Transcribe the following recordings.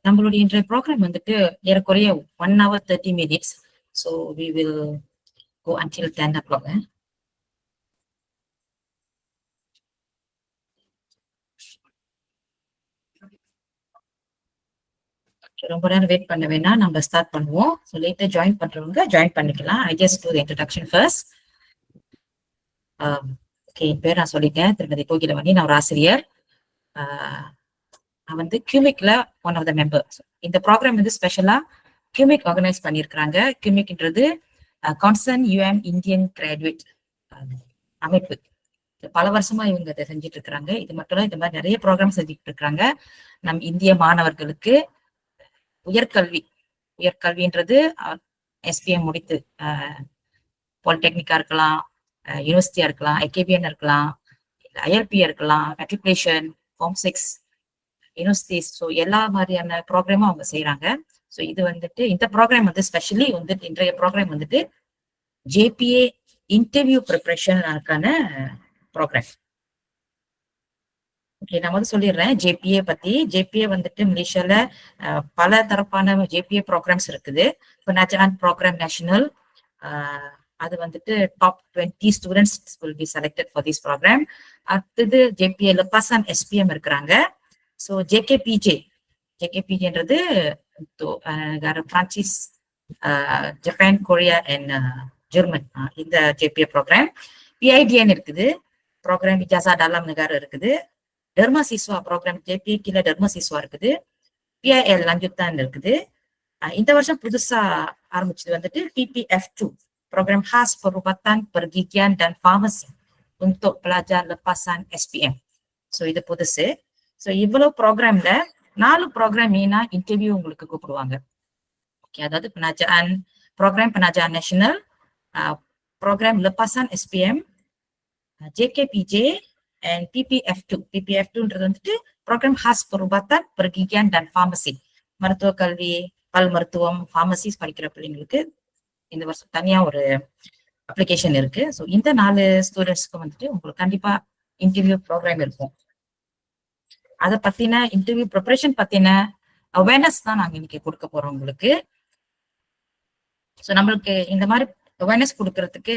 நம்மளுடைய இன்றைய ப்ரோக்ராம் வந்துட்டு ஏறக்குறைய 1 hour 30 minutes. So we will go until 10 o'clock. ரொம்ப நேரம் வெயிட் பண்ண வேணாம், நம்ம ஸ்டார்ட் பண்ணுவோம். ஸோ லேட்டா ஜாயின் பண்றவங்க ஜாயின் பண்ணிக்கலாம். I just do the introduction first. Okay, என் பேர் நான் சொல்லிட்டேன், திருமதி கோகிலமணி. நான் ஒரு ஆசிரியர். நான் வந்து கியூமிக்ல ஒன் ஆஃப் த மெம்பர். இந்த ப்ரோக்ராம் வந்து ஸ்பெஷலா கியூமிக் ஆர்கனைஸ் பண்ணியிருக்கிறாங்க. கியூமிக்ன்றது கான்சர்ன் யூஎம் இந்தியன் கிராஜுவேட் அமைப்பு. பல வருஷமா இவங்க இதை செஞ்சுட்டு இருக்கிறாங்க. இது மட்டும் இல்ல, இந்த மாதிரி நிறைய ப்ரோக்ராம் செஞ்சுட்டு இருக்கிறாங்க. நம் இந்திய மாணவர்களுக்கு உயர்கல்வின்றது எஸ்பிஎம் முடித்து பாலிடெக்னிக்கா இருக்கலாம், யூனிவர்சிட்டியா இருக்கலாம், ஐகேபிஎன் இருக்கலாம், ஐஎல்பியா இருக்கலாம், மெட்ரிகுலேஷன், ஃபார்ம் 6 யூனிவர்சிட்டிஸ். ஸோ எல்லா மாதிரியான ப்ரோக்ராமும் அவங்க செய்யறாங்க. ஸோ இது வந்துட்டு இந்த ப்ரோக்ராம் வந்து ஸ்பெஷலி வந்துட்டு இன்றைய ப்ரோக்ராம் வந்துட்டு ஜேபிஏ இன்டர்வியூ ப்ரிப்பரேஷனுக்கான ப்ரோக்ராம். ஓகே, நான் வந்து சொல்லிடுறேன் ஜேபிஏ பத்தி. ஜேபிஏ வந்துட்டு மலேசியால பல தரப்பான ஜேபிஏ ப்ரோக்ராம்ஸ் இருக்குது. இப்போ நஜான் ப்ரோக்ராம் நேஷனல், அது வந்துட்டு top 20 students will be selected for this program. அடுத்தது ஜேபிஏ லெப்பாசான் எஸ்பிஎம் இருக்கிறாங்க. ஸோ ஜேகேபிஜேன்றது France, Japan, Korea and German, இந்த ஜேபிஏ ப்ரோக்ராம். பிஐடிஎன் இருக்குது, ப்ரோக்ராம் இஜாசா டாலாம் நெகார் இருக்குது. டெர்மா சிஸ்வா ப்ரோக்ராம் ஜேபிஏ கீழே டெர்மா சிஸ்வா இருக்குது. பிஐஎல் லஞ்சுத்தான் இருக்குது. இந்த வருஷம் புதுசா ஆரம்பிச்சது வந்துட்டு PPF2 program khas perubatan pergigian dan farmasi untuk pelajar lepasan SPM. So இது புதுசு. ஸோ இவ்வளவு ப்ரோக்ராம்ல 4 ப்ரோக்ராம் மெயினா இன்டர்வியூ உங்களுக்கு கூப்பிடுவாங்க. ஓகே, அதாவது program penajaan national, program lepasan SPM, JKPJ and PPF2. PPF2ன்றது வந்துட்டு program khas perubatan pergigian dan farmasi, மருத்துவ கல்வி, பல் மருத்துவம், பார்மசிஸ் படிக்கிற பிள்ளைங்களுக்கு இந்த வருஷம் தனியா ஒரு அப்ளிகேஷன் இருக்கு. ஸோ இந்த 4 ஸ்டூடெண்ட்ஸ்க்கு வந்துட்டு உங்களுக்கு கண்டிப்பா இன்டர்வியூ ப்ரோக்ராம் இருக்கும். அதை பத்தின இன்டர்வியூ ப்ரிப்பரேஷன் பத்தின அவேர்னஸ் தான் நாங்க இன்னைக்கு கொடுக்க போறோம் உங்களுக்கு. ஸோ நம்மளுக்கு இந்த மாதிரி அவேர்னஸ் கொடுக்கறதுக்கு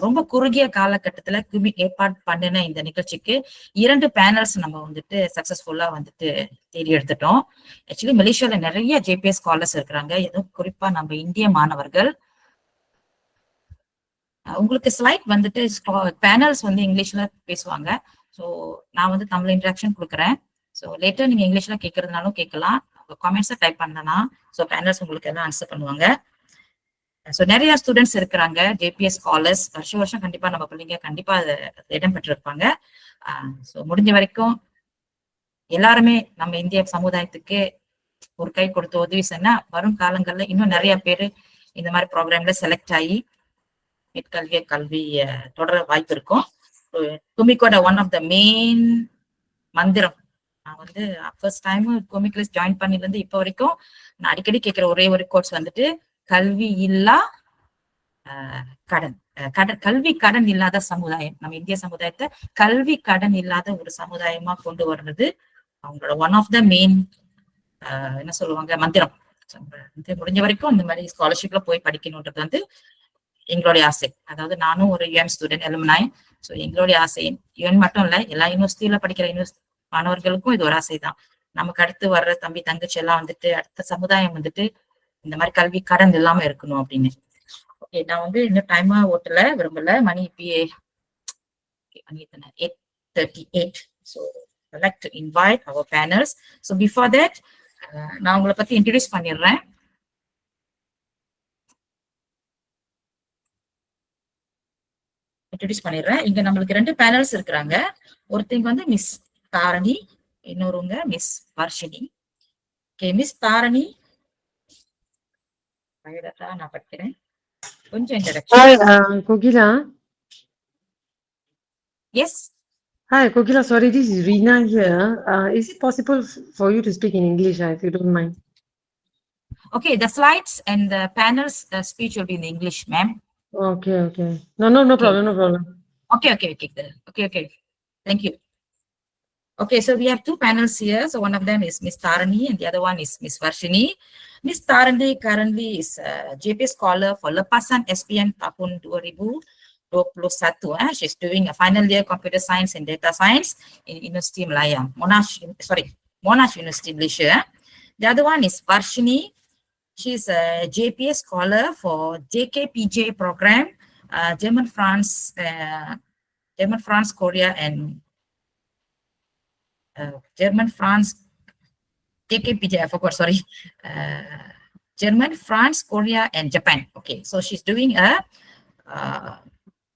ரொம்ப குறுகிய காலகட்டத்துல கியூமிக் ஏற்பாடு பண்ணின இந்த நிகழ்ச்சிக்கு 2 பேனல்ஸ் நம்ம வந்துட்டு சக்சஸ்ஃபுல்லா வந்துட்டு தேடி எடுத்துட்டோம். ஆக்சுவலி மலேசியால நிறைய ஜேபிஎஸ் ஸ்காலர்ஸ் இருக்கிறாங்க, எதுவும் குறிப்பா நம்ம இந்திய மாணவர்கள். உங்களுக்கு ஸ்லைட் வந்துட்டு பேனல்ஸ் வந்து இங்கிலீஷ்ல பேசுவாங்க. ஸோ நான் வந்து தமிழ் இன்ட்ராக்ஷன் கொடுக்குறேன். ஸோ லேட்டர் நீங்க இங்கிலீஷ்ல கேட்கறதுனாலும் கேட்கலாம், காமெண்ட்ஸை டைப் பண்ணலாம். ஸோ பேனல்ஸ் உங்களுக்கு எல்லாம் ஆன்சர் பண்ணுவாங்க. ஸோ நிறைய ஸ்டூடெண்ட்ஸ் இருக்கிறாங்க ஜேபிஎஸ் ஸ்காலர்ஸ். வருஷம் கண்டிப்பா நம்ம பிள்ளைங்க கண்டிப்பா இடம் பெற்றிருப்பாங்க. ஸோ முடிஞ்ச வரைக்கும் எல்லாருமே நம்ம இந்திய சமுதாயத்துக்கு ஒரு கை கொடுத்து உதவி செய்யனா வரும் காலங்கள்ல இன்னும் நிறைய பேர் இந்த மாதிரி ப்ரோக்ராம்ல செலக்ட் ஆகி கல்வி தொடர வாய்ப்பு இருக்கும். குமிக்கோட ஒன் ஆஃப் த மெயின் மந்திரம், நான் வந்து ஃபர்ஸ்ட் டைம் குமிக் லிஸ்ட் ஜாயின் பண்ணிலிருந்து இப்போ வரைக்கும் நான் அடிக்கடி கேட்கிற ஒரே ஒரு கோர்ஸ் வந்துட்டு கல்வி இல்லா கடன். கல்வி கடன் இல்லாத சமுதாயம், நம்ம இந்திய சமுதாயத்தை கல்வி கடன் இல்லாத ஒரு சமுதாயமா கொண்டு வர்றது அவங்களோட ஒன் ஆஃப் த மெயின் என்ன சொல்லுவாங்க மந்திரம். முடிஞ்ச வரைக்கும் இந்த மாதிரி ஸ்காலர்ஷிப்ல போய் படிக்கணும்ன்றது வந்து எங்களுடைய ஆசை. அதாவது நானும் ஒரு யூஎன் ஸ்டூடெண்ட் எலுமினாய். ஸோ எங்களுடைய ஆசை யூஎன் மட்டும் இல்ல, எல்லா யூனிவர்சிட்டியில படிக்கிற மாணவர்களுக்கும் இது ஒரு ஆசை தான். நமக்கு அடுத்து வர்ற தம்பி தங்கச்சி எல்லாம் வந்துட்டு அடுத்த சமுதாயம் வந்துட்டு இந்த மாதிரி கல்வி கடன் இல்லாம இருக்கணும் அப்படின்னு. ஓகே, நான் வந்து இன்னும் டைமா ஓட்டல விரும்பல, மணி இப்பயே 8:38. So I'd like to invite our panels. So before that, நான் உங்களை பத்தி இன்ட்ரடியூஸ் பண்ணிடுறேன். இங்க நம்மளுக்கு 2 பேனல்ஸ் இருக்கிறாங்க. ஒருத்தங்க வந்து மிஸ் தாரணி, இன்னொருவங்க miss Varshini. Okay, miss Dharani நான் படிக்கிறேன். கொஞ்சம் introduction. Hi, Kogila. Yes. Hi, Kogila. Sorry, this is Rina here. Is it possible for you to speak in English, if you don't mind? Okay, the slides and the panels speech will be in English, ma'am. Okay. No problem. Okay. Thank you. Okay, so we have two panels here. So one of them is Miss Tarani and the other one is Miss Varshini. Miss Tarani currently is a JPA scholar for Lepasan SPM tahun 2021. She's doing a final year computer science and data science in University Malaya, Monash University Malaysia. The other one is Varshini. She's a JPA scholar for JKPJ program, German, France, Korea, and German, France, JKPJ, I forgot, sorry. German, France, Korea, and Japan. Okay, so she's doing a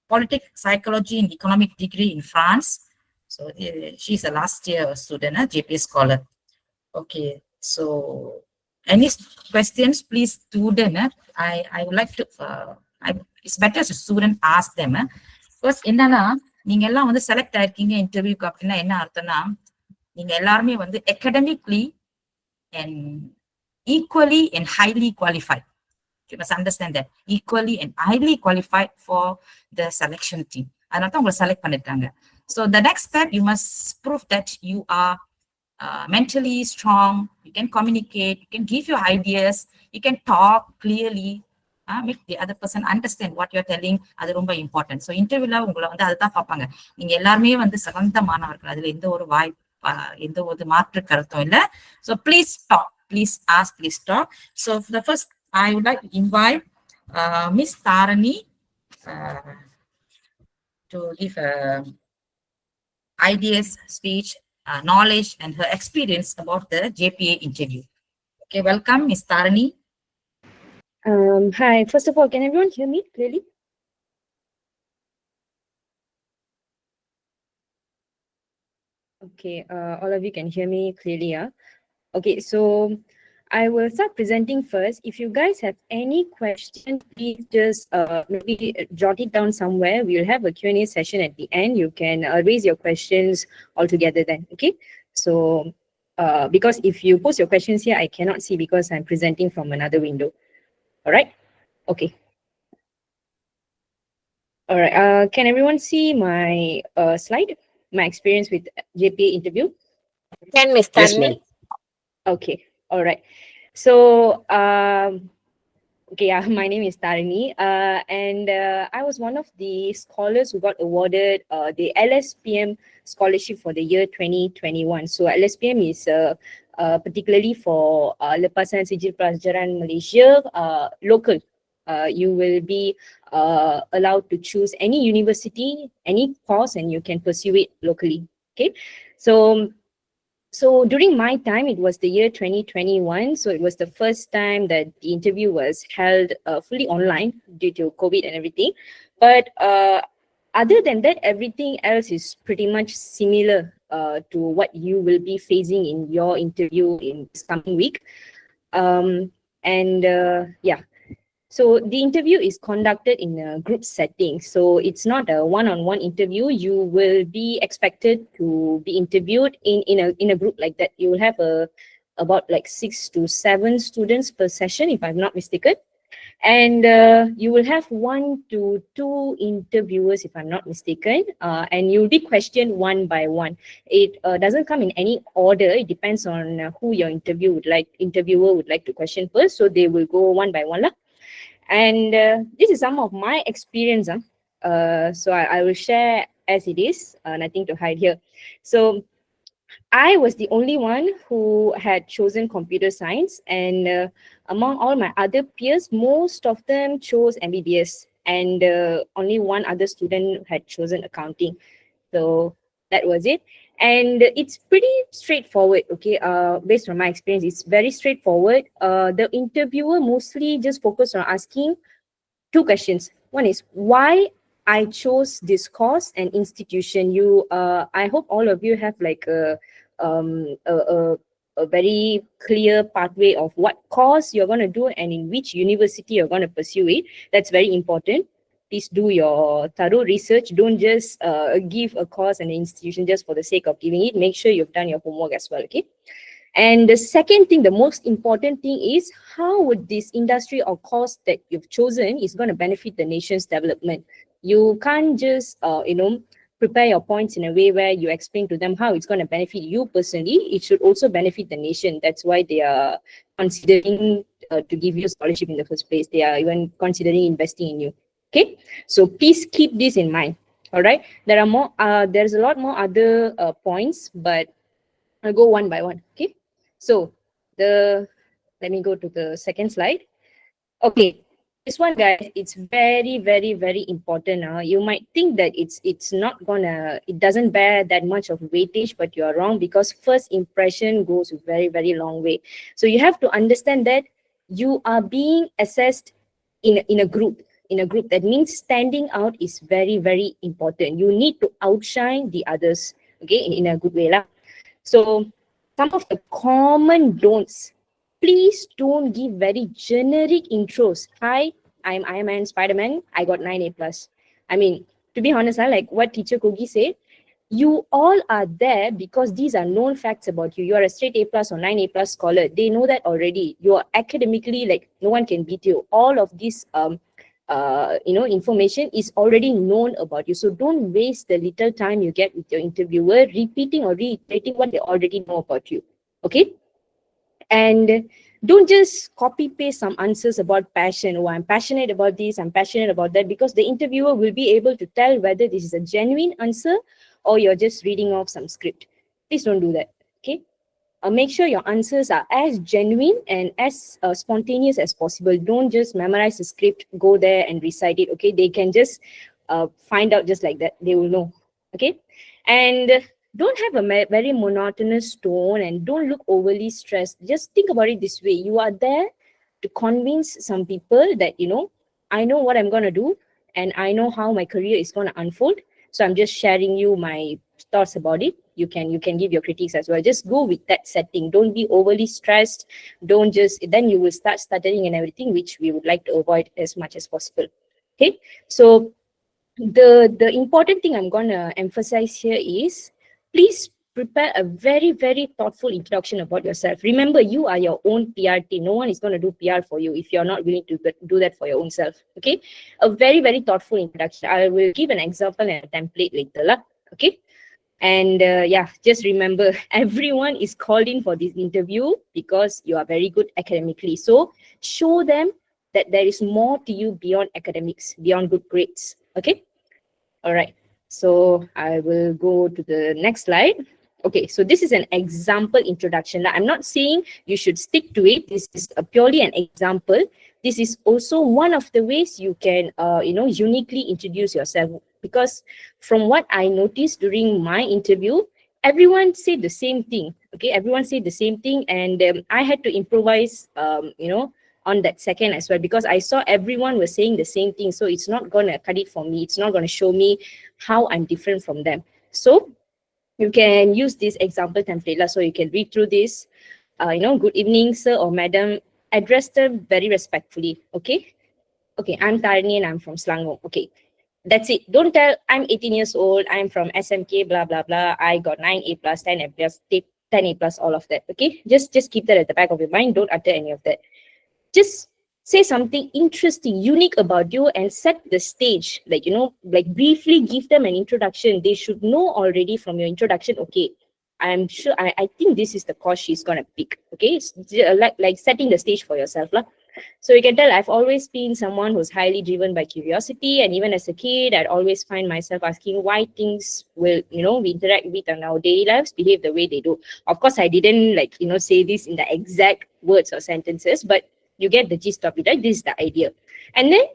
politics, psychology, and economic degree in France. So she's a last year student, a JPA scholar. Okay, so any questions, please student. I would like to, it's better as a student ask them. Because என்னன்னா நீங்க எல்லாம் வந்து select ஆயிருக்கீங்க இன்டர்வியூக்கு அப்படின்னா என்ன அர்த்தம்னா நீங்க எல்லாருமே வந்து academically and equally and highly qualified. You must understand that equally and highly qualified for the selection team. அதனால தான் உங்களை செலக்ட் பண்ணிருக்காங்க. So the next step, you must prove that you are mentally strong, you can communicate, you can give your ideas, you can talk clearly, make the other person understand what you're telling. அது ரொம்ப important. So இன்டர்வியூல உங்களை வந்து அதுதான் பார்ப்பாங்க. நீங்க எல்லாருமே வந்து சிறந்த மாணவர்கள், அதுல எந்த ஒரு எந்த ஒரு மாற்று கருத்தும் இல்லை. So please talk, please ask, please talk. So the first I would like to invite Miss Tarani to give ideas, speech, knowledge, and her experience about the JPA interview. Okay, welcome, Miss Tarani. Hi, first of all, can everyone hear me clearly? Okay, all of you can hear me clearly, yeah? Okay, so I will start presenting first. If you guys have any questions, please just maybe jot it down somewhere. We'll have a Q&A session at the end. You can raise your questions all together then, okay? So, because if you post your questions here, I cannot see because I'm presenting from another window. All right? Okay. All right, can everyone see my slide? My experience with JPA interview? Can, Miss Tarani? Yes, okay, all right. So, okay, yeah, my name is Tarani, and I was one of the scholars who got awarded the LSPM scholarship for the year 2021. So LSPM is particularly for Lepasan Sijil Pelajaran Malaysia local. You will be allowed to choose any university, any course, and you can pursue it locally. Okay, so during my time, it was the year 2021. So it was the first time that the interview was held fully online due to COVID and everything. But other than that, everything else is pretty much similar to what you will be facing in your interview in this coming week. Yeah. So the interview is conducted in a group setting. So it's not a one-on-one interview. You will be expected to be interviewed in a group like that. You will have about like 6 to 7 students per session, if I'm not mistaken. And you will have 1 to 2 interviewers, if I'm not mistaken. And you'll be questioned one by one. It doesn't come in any order. It depends on who your interviewer would like to question first. So they will go one by one. And this is some of my experience. So I will share as it is, nothing to hide here. So I was the only one who had chosen computer science, and among all my other peers, most of them chose MBBS, and only one other student had chosen accounting. So that was it. And it's pretty straightforward, okay? Based on my experience, it's very straightforward. The interviewer mostly just focused on asking 2 questions. One is why I chose this course and institution. I hope all of you have like a very clear pathway of what course you're going to do and in which university you're going to pursue it. That's very important. Please do your thorough research. Don't just give a course and an institution just for the sake of giving it. Make sure you've done your homework as well, okay? And the second thing, the most important thing is how would this industry or course that you've chosen is going to benefit the nation's development. You can't just, prepare your points in a way where you explain to them how it's going to benefit you personally. It should also benefit the nation. That's why they are considering to give you scholarship in the first place. They are even considering investing in you. Okay, so please keep this in mind. All right, there are more. There's a lot more other points, but I'll go one by one. Okay, so let me go to the second slide. Okay, this one, guys, it's very, very, very important. You might think that it doesn't bear that much of weightage, but you're wrong, because first impression goes a very, very long way. So you have to understand that you are being assessed in a group. In a group, that means standing out is very, very important. You need to outshine the others, okay, in a good way lah. So some of the common don'ts. Please don't give very generic intros. Hi, I'm Iron Man, Spider-Man. I got 9A+. I mean, to be honest, like what teacher Kogi said, you all are there because these are known facts about you. You are a straight A+ or 9A+ scholar. They know that already. You are academically, like, no one can beat you. All of this information is already known about you. So don't waste the little time you get with your interviewer repeating or reiterating what they already know about you. Okay? And don't just copy paste some answers about passion. Oh, I'm passionate about this, I'm passionate about that, because the interviewer will be able to tell whether this is a genuine answer or you're just reading off some script. Please don't do that. Okay. Make sure your answers are as genuine and as spontaneous as possible. Don't just memorize the script, go there and recite it. Okay. They can just find out just like that. They will know. Okay. And don't have a very monotonous tone and don't look overly stressed. Just think about it this way. You are there to convince some people that, I know what I'm going to do and I know how my career is going to unfold. So I'm just sharing you my thoughts about it. You can give your critiques as well. Just go with that setting. Don't be overly stressed. Then you will start stuttering and everything, which we would like to avoid as much as possible. Okay. So the important thing I'm going to emphasize here is, please prepare a very, very thoughtful introduction about yourself. Remember, you are your own PRT. No one is going to do PR for you if you're not willing to do that for your own self. Okay. A very, very thoughtful introduction. I will give an example and a template later lah. Okay. And just remember, everyone is called in for this interview because you are very good academically. So show them that there is more to you beyond academics, beyond good grades. Okay. All right. So I will go to the next slide. Okay, so this is an example introduction. Now, I'm not saying you should stick to it. This is purely an example. This is also one of the ways you can, uniquely introduce yourself. Because from what I noticed during my interview, everyone said the same thing. Okay, everyone said the same thing, and I had to improvise, on that second as well, because I saw everyone was saying the same thing. So it's not going to cut it for me. It's not going to show me how I'm different from them. So you can use this example template. So you can read through this, good evening, sir or madam. Address them very respectfully. Okay. Okay, I'm Tarini and I'm from Selangor. Okay. That's it. Don't tell I'm 18 years old. I'm from SMK, blah, blah, blah. I got 9A+, 10A+, 10A+, all of that. Okay. Just keep that at the back of your mind. Don't utter any of that. Just say something interesting, unique about you and set the stage. Like briefly give them an introduction. They should know already from your introduction, okay, I'm sure, I think this is the course she's going to pick. Okay, it's like setting the stage for yourself. So you can tell I've always been someone who's highly driven by curiosity. And even as a kid, I'd always find myself asking why things will, we interact with in our daily lives behave the way they do. Of course, I didn't say this in the exact words or sentences, but you get the gist of it, right? This is the idea. And then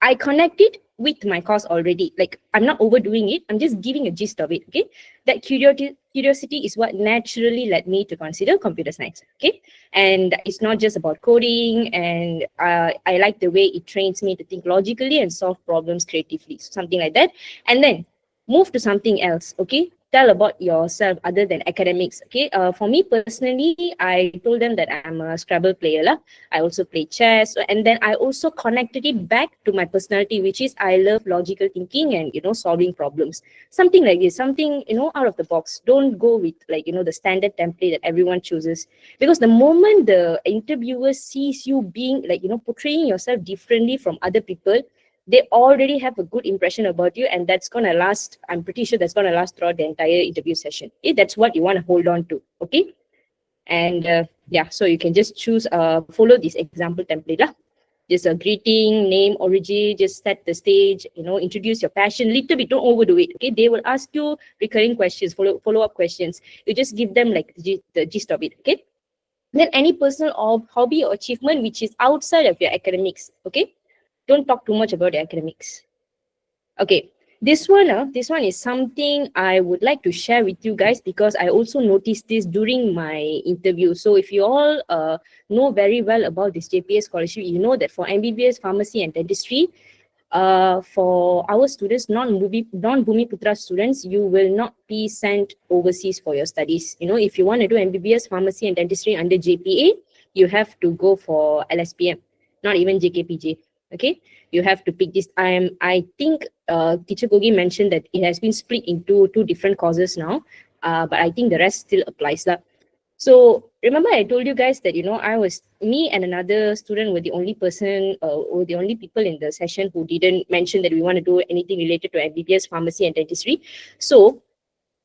I connect it with my course already. Like, I'm not overdoing it. I'm just giving a gist of it, okay? That curiosity is what naturally led me to consider computer science, okay? And it's not just about coding, and I like the way it trains me to think logically and solve problems creatively, something like that. And then move to something else, okay? Tell about yourself other than academics, okay? For me personally, I told them that I'm a Scrabble player. I also play chess. And then I also connected it back to my personality, which is I love logical thinking and, solving problems. Something like this, something, out of the box. Don't go with the standard template that everyone chooses. Because the moment the interviewer sees you being portraying yourself differently from other people, they already have a good impression about you, and that's gonna last. I'm pretty sure that's gonna last throughout the entire interview session. Okay, that's what you want to hold on to. Okay, and yeah, so you can just choose follow this example template lah. Just a greeting, name, origin, just set the stage, introduce your passion, little bit, don't overdo it. Okay, they will ask you recurring questions, follow-up questions. You just give them like the gist of it. Okay, then any personal or hobby or achievement which is outside of your academics. Okay, don't talk too much about your academics. Okay, this one is something I would like to share with you guys, because I also noticed this during my interview. So if you all know very well about this JPA scholarship, you know that for MBBS, pharmacy and dentistry, for our students, non-Bumiputra students, you will not be sent overseas for your studies. If you want to do MBBS, pharmacy and dentistry under JPA, you have to go for LSPM, not even JKPJ. Okay, you have to pick this. I think Teacher Gogi mentioned that it has been split into 2 different courses now, but I think the rest still applies lah. So remember I told you guys that me and another student were the only people in the session who didn't mention that we want to do anything related to MBBS, pharmacy and dentistry. So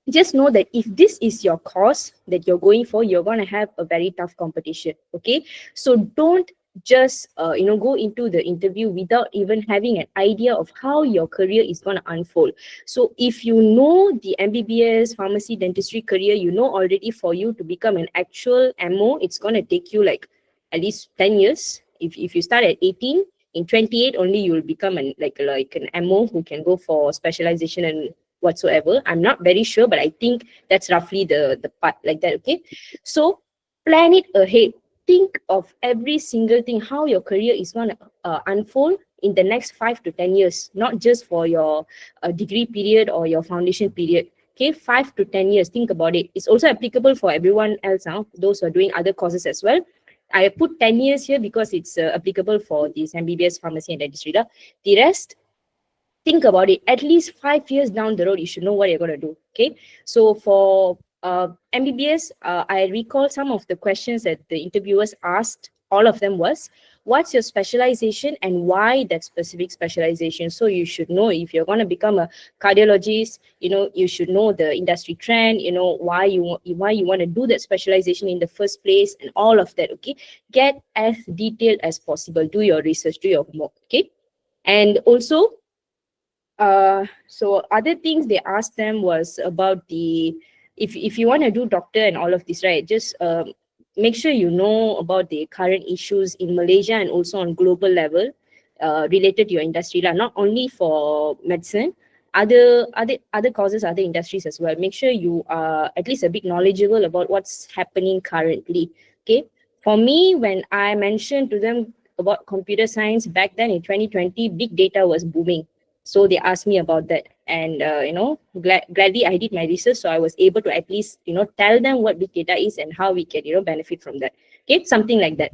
just know that if this is your course that you're going for, you're going to have a very tough competition. Okay, so don't just go into the interview without even having an idea of how your career is going to unfold. So if you know the MBBS, pharmacy, dentistry career, you know already for you to become an actual MO, it's going to take you like at least 10 years. If you start at 18, in 28 only you will become an MO who can go for specialization and whatsoever. I'm not very sure, but I think that's roughly the part like that. Okay, so plan it ahead. Think of every single thing, how your career is going to unfold in the next 5 to 10 years, not just for your degree period or your foundation period. Okay, 5 to 10 years, think about it. It's also applicable for everyone else now, those who are doing other courses as well. I put 10 years here because it's applicable for this MBBS, pharmacy and dentistry. The rest, think about it. At least 5 years down the road, you should know what you're going to do. Okay, so for MBBS, I recall some of the questions that the interviewers asked. All of them was, what's your specialization and why that specific specialization? So you should know if you're going to become a cardiologist, you should know the industry trend, why you want to do that specialization in the first place and all of that. Okay, get as detailed as possible. Do your research, do your homework. Okay, and also, so other things they asked them was about the, if you want to do doctor and all of this, right, just make sure you know about the current issues in Malaysia and also on global level related to your industry, not only for medicine, other causes, other industries as well. Make sure you are at least a bit knowledgeable about what's happening currently. Okay, for me, when I mentioned to them about computer science back then in 2020, big data was booming. So they asked me about that, and gladly I did my research, so I was able to at least tell them what big data is and how we can benefit from that. Okay, something like that.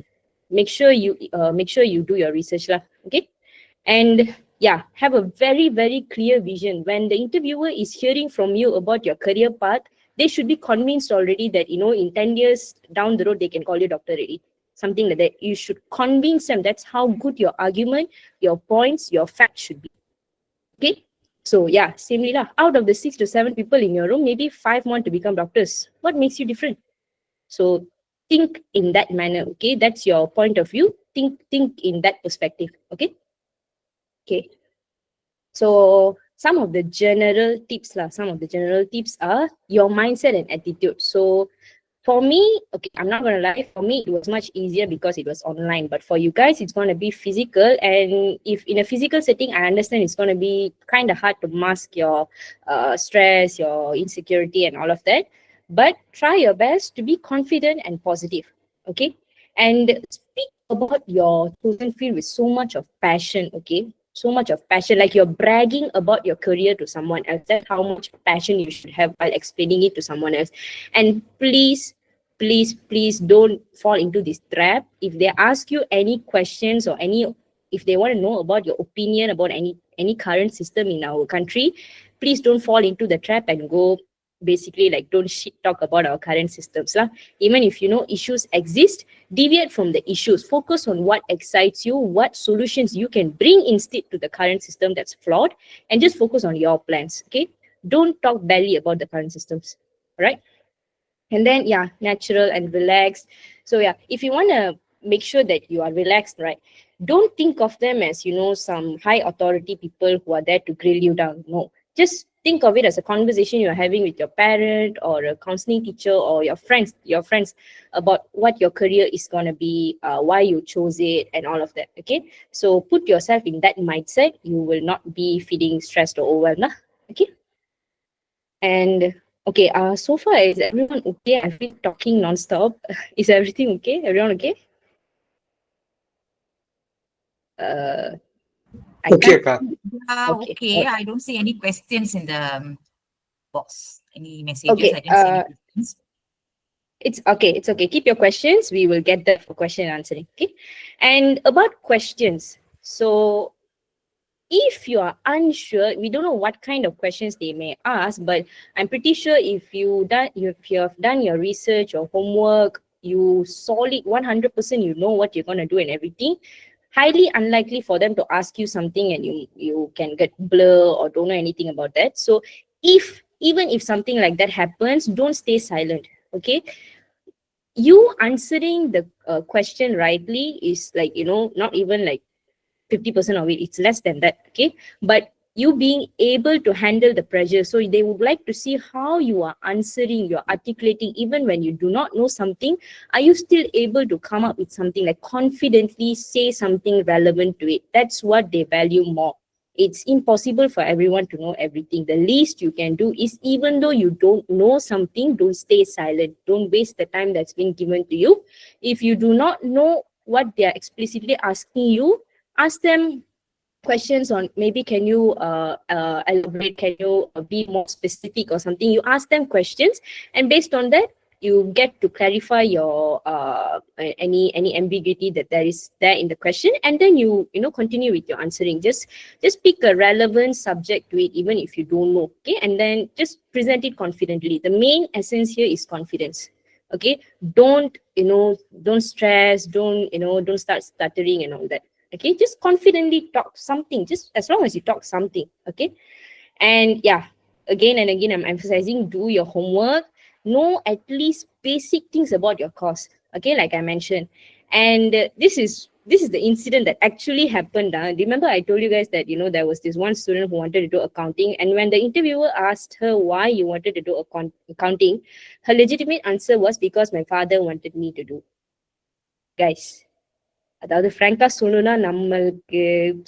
Make sure you do your research lah. Okay, and yeah, have a very, very clear vision. When the interviewer is hearing from you about your career path, they should be convinced already that in 10 years down the road they can call you doctor already. Something like that. You should convince them. That's how good your argument, your points, your facts should be. Okay, so yeah, samely lah. Out of the 6 to 7 people in your room, maybe 5 want to become doctors. What makes you different? So think in that manner. Okay, that's your point of view. Think in that perspective. Okay. Okay. So some of the general tips are your mindset and attitude. So for me, okay, I'm not gonna lie, for me it was much easier because it was online, but for you guys it's gonna be physical, and if in a physical setting, I understand it's gonna be kind of hard to mask your stress, your insecurity and all of that, but try your best to be confident and positive. Okay, and speak about your chosen field with so much of passion. Okay, so much of passion, like you're bragging about your career to someone else. That's how much passion you should have while explaining it to someone else. And please don't fall into this trap. If they ask you any questions or if they want to know about your opinion about any current system in our country, please don't fall into the trap and go basically like don't shit talk about our current systems lah. Even if issues exist, deviate from the issues, focus on what excites you, what solutions you can bring instead to the current system that's flawed, and just focus on your plans. Okay, don't talk badly about the current systems. All right. And then, yeah, natural and relaxed. So yeah, if you want to make sure that you are relaxed, right, don't think of them as, some high authority people who are there to grill you down. No, just think of it as a conversation you're having with your parent or a counseling teacher or your friends about what your career is going to be, why you chose it, and all of that. Okay, so put yourself in that mindset. You will not be feeling stressed or overwhelmed. Okay. And okay, so far is everyone okay? I've been talking non-stop. Is everything okay? Everyone okay? I Okay, can't. Kak. Okay. Okay. I don't see any questions in the box. Any messages? Okay, I didn't see any questions. It's okay. It's okay. Keep your questions. We will get that for question and answering. Okay. And about questions. So if you are unsure, we don't know what kind of questions they may ask, but I'm pretty sure if you have done your research or homework, you solid 100%, you know what you're going to do and everything. Highly unlikely for them to ask you something and you can get blur or don't know anything about that. So even if something like that happens, don't stay silent. Okay, you answering the question rightly is like, not even like 50% of it, it's less than that. Okay, but you being able to handle the pressure, so they would like to see how you are answering, you're articulating. Even when you do not know something, are you still able to come up with something, like confidently say something relevant to it? That's what they value more. It's impossible for everyone to know everything. The least you can do is, even though you don't know something, don't stay silent. Don't waste the time that's been given to you. If you do not know what they are explicitly asking you, ask them questions on, maybe can you elaborate, can you be more specific or something. You ask them questions, and based on that, you get to clarify your any ambiguity that there is there in the question, and then you continue with your answering. Just pick a relevant subject to it, even if you don't know. Okay, and then just present it confidently. The main essence here is confidence. Okay, don't stress, don't start stuttering and all that. Okay, just confidently talk something, just as long as you talk something. Okay, and yeah, again and again, I'm emphasizing, do your homework, know at least basic things about your course. Okay, like I mentioned. And this is the incident that actually happened. Remember I told you guys that there was this one student who wanted to do accounting, and when the interviewer asked her why you wanted to do accounting, her legitimate answer was, because my father wanted me to do. Guys, அதாவது ஃப்ராங்கா சொல்லணும்னா, நம்மளுக்கு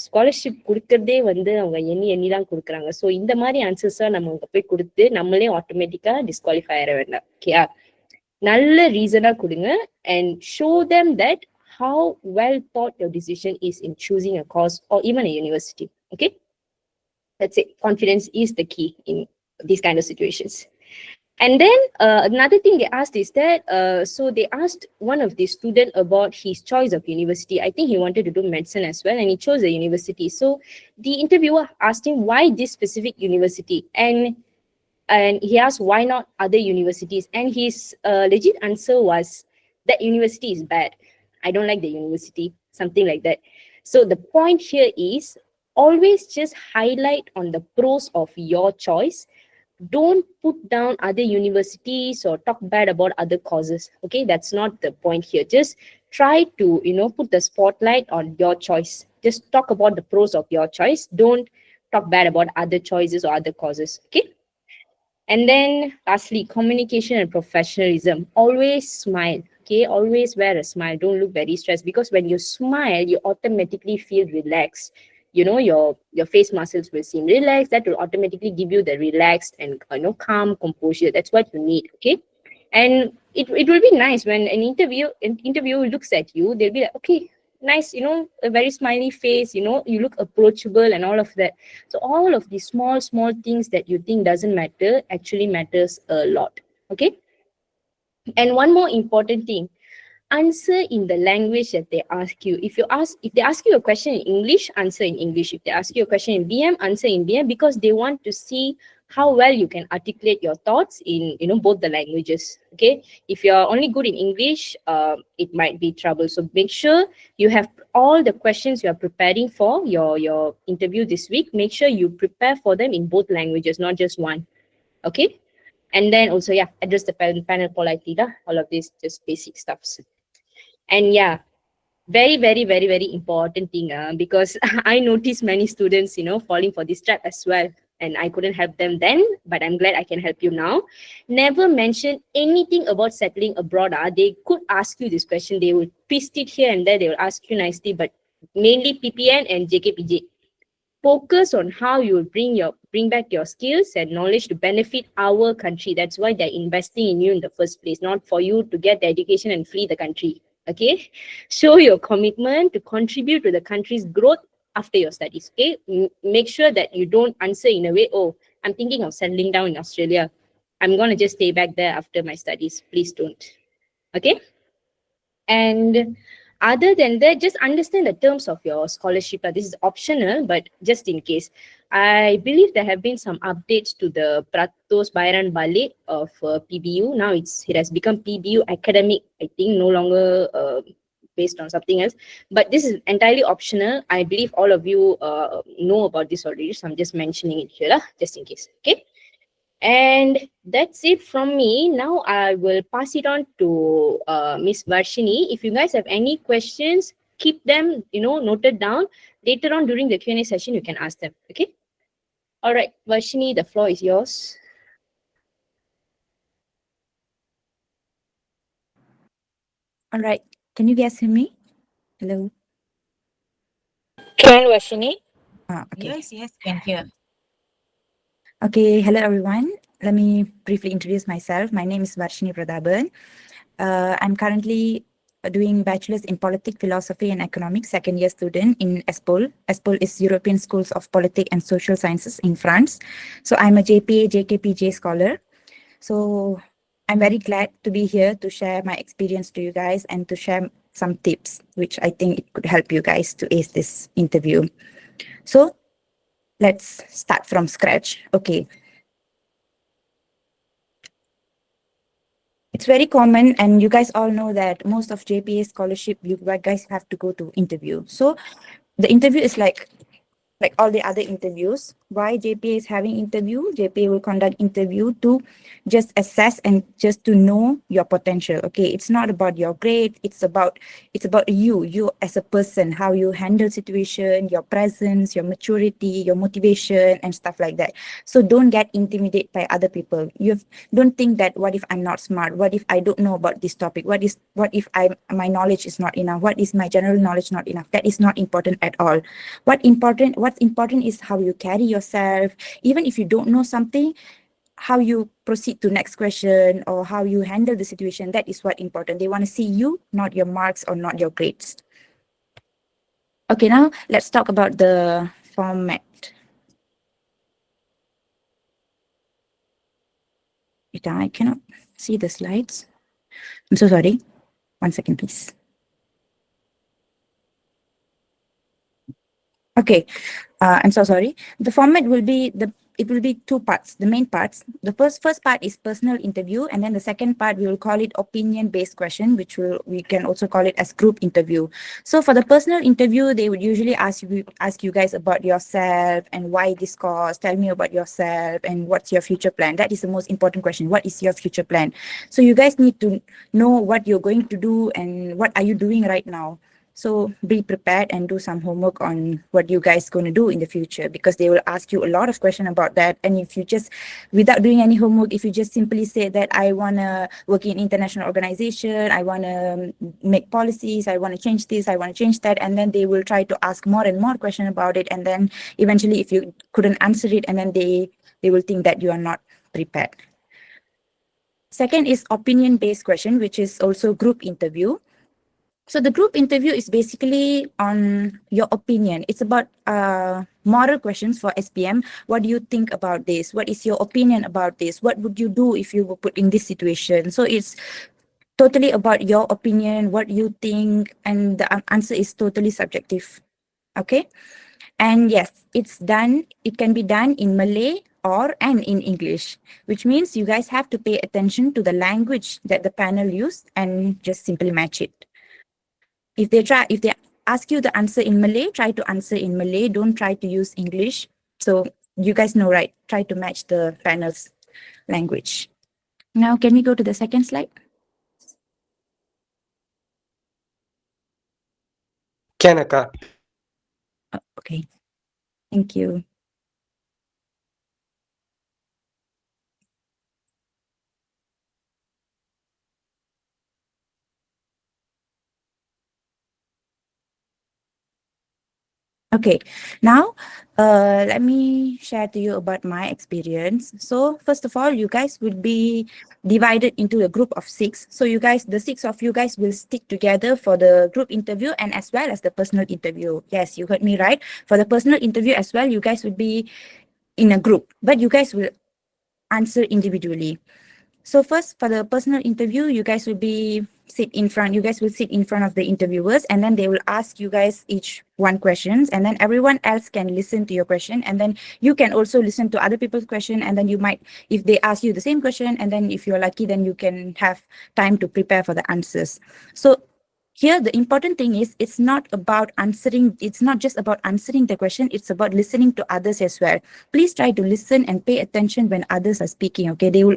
scholarship கொடுக்கறதே அவங்க எண்ணி தான் கொடுக்குறாங்க. So இந்த மாதிரி ஆன்சர்ஸா நம்ம அங்க போய் கொடுத்து நம்மளே ஆட்டோமேட்டிக்கா டிஸ்குவாலிஃபை ஆயிட வேண்டாம். ஓகேயா, நல்ல ரீசனா கொடுங்க and show them that how well thought your decision is in choosing a course or even a university. Okay, that's it. Confidence is the key in these kind of situations. And then another thing they asked is that, so they asked one of the student about his choice of university. I think he wanted to do medicine as well, and he chose a university. So the interviewer asked him why this specific university, and he asked why not other universities, and his legit answer was, that university is bad. I don't like the university, something like that. So the point here is, always just highlight on the pros of your choice. Don't put down other universities or talk bad about other courses. Okay, that's not the point here. Just try to put the spotlight on your choice. Just talk about the pros of your choice. Don't talk bad about other choices or other courses. Okay, and then lastly, communication and professionalism. Always smile. Okay, always wear a smile. Don't look very stressed, because when you smile, you automatically feel relaxed. Your face muscles will seem relaxed. That will automatically give you the relaxed and calm composure. That's what you need. Okay, and it will be nice when an interviewer looks at you. They'll be like, okay, nice, a very smiley face, you look approachable and all of that. So all of these small things that you think doesn't matter actually matters a lot. Okay, and one more important thing, answer in the language that they ask you. If they ask you a question in English, answer in English. If they ask you a question in BM, answer in BM, because they want to see how well you can articulate your thoughts in both the languages. Okay, if you're only good in English, it might be trouble. So make sure you have all the questions you are preparing for your interview this week. Make sure you prepare for them in both languages, not just one. Okay, and then also address the panel politely lah. All of this just basic stuffs. And very, very, very, very important thing because I noticed many students, falling for this trap as well. And I couldn't help them then, but I'm glad I can help you now. Never mention anything about settling abroad. They could ask you this question. They will twist it here and there. They will ask you nicely, but mainly PPN and JKPJ. Focus on how you will bring back your skills and knowledge to benefit our country. That's why they're investing in you in the first place, not for you to get the education and flee the country. Okay, show your commitment to contribute to the country's growth after your studies. Okay, make sure that you don't answer in a way, oh, I'm thinking of settling down in Australia, I'm gonna just stay back there after my studies. Please don't. Okay, and other than that, just understand the terms of your scholarship. This is optional, but just in case, I believe there have been some updates to the Pratos Bayaran Balik of PBU. Now it has become PBU Academic, I think, no longer based on something else. But this is entirely optional. I believe all of you know about this already, so I'm just mentioning it here, just in case. Okay. And that's it from me. Now I will pass it on to Miss Varshini. If you guys have any questions, keep them, noted down. Later on during the Q&A session, you can ask them. Okay. All right, Varshini, the floor is yours. All right. Can you guys hear me? Hello. Can Vashini? Okay. Yes, can hear. Okay. Hello, everyone. Let me briefly introduce myself. My name is Varshini Pradhaban. I'm currently doing bachelor's in politics, philosophy and economics, second year student in ESPOL. ESPOL is European Schools of Politics and Social Sciences in France. So I'm a JPA, JKPJ scholar. So I'm very glad to be here to share my experience to you guys and to share some tips, which I think it could help you guys to ace this interview. So let's start from scratch. Okay. It's very common, and you guys all know that most of JPA scholarship, you guys have to go to interview. So the interview is like all the other interviews. Why JPA is having interview? JPA will conduct interview to just assess and just to know your potential. Okay, it's not about your grade. It's about you as a person, how you handle situation, your presence, your maturity, your motivation, and stuff like that. So don't get intimidated by other people. Don't think that what if I'm not smart? What if I don't know about this topic? What if my knowledge is not enough? What is my general knowledge not enough? That is not important at all. What's important is how you carry yourself. Even if you don't know something, how you proceed to next question or how you handle the situation, that is what important. They want to see you, not your marks or not your grades. Okay, now let's talk about the format. I cannot see the slides. I'm so sorry. 1 second, please. Okay, I'm so sorry. The format will be it will be two parts. The main parts. The first part is personal interview, and then the second part we will call it opinion-based question, which we can also call it as group interview. So for the personal interview, they would usually ask you guys about yourself and why this course. Tell me about yourself and what's your future plan. That is the most important question. What is your future plan? So you guys need to know what you're going to do and what are you doing right now. So be prepared and do some homework on what you guys going to do in the future, because they will ask you a lot of questions about that. And if you just, without doing any homework, if you just simply say that I want to work in international organization, I want to make policies, I want to change this, I want to change that, and then they will try to ask more and more questions about it. And then eventually if you couldn't answer it, and then they will think that you are not prepared. Second is opinion-based question, which is also group interview. So the group interview is basically on your opinion. It's about moral questions for SPM. What do you think about this? What is your opinion about this? What would you do if you were put in this situation? So it's totally about your opinion, what you think, and the answer is totally subjective. Okay. And yes, it's done. It can be done in Malay or and in English, which means you guys have to pay attention to the language that the panel used and just simply match it. If they ask you the answer in Malay, try to answer in Malay. Don't try to use English. So you guys know, right? Try to match the panel's language. Now, can we go to the second slide? Can, Akka. Oh, okay. Thank you. Okay, now let me share to you about my experience. So first of all, you guys would be divided into a group of 6. So you guys, the 6 of you guys will stick together for the group interview and as well as the personal interview. Yes, you heard me right. For the personal interview as well, you guys would be in a group, but you guys will answer individually. So first, for the personal interview, you guys will sit in front of the interviewers, and then they will ask you guys each one questions, and then everyone else can listen to your question, and then you can also listen to other people's question, and then you might, if they ask you the same question, and then if you're lucky, then you can have time to prepare for the answers. So here, the important thing is it's not just about answering the question, it's about listening to others as well. Please try to listen and pay attention when others are speaking, okay? They will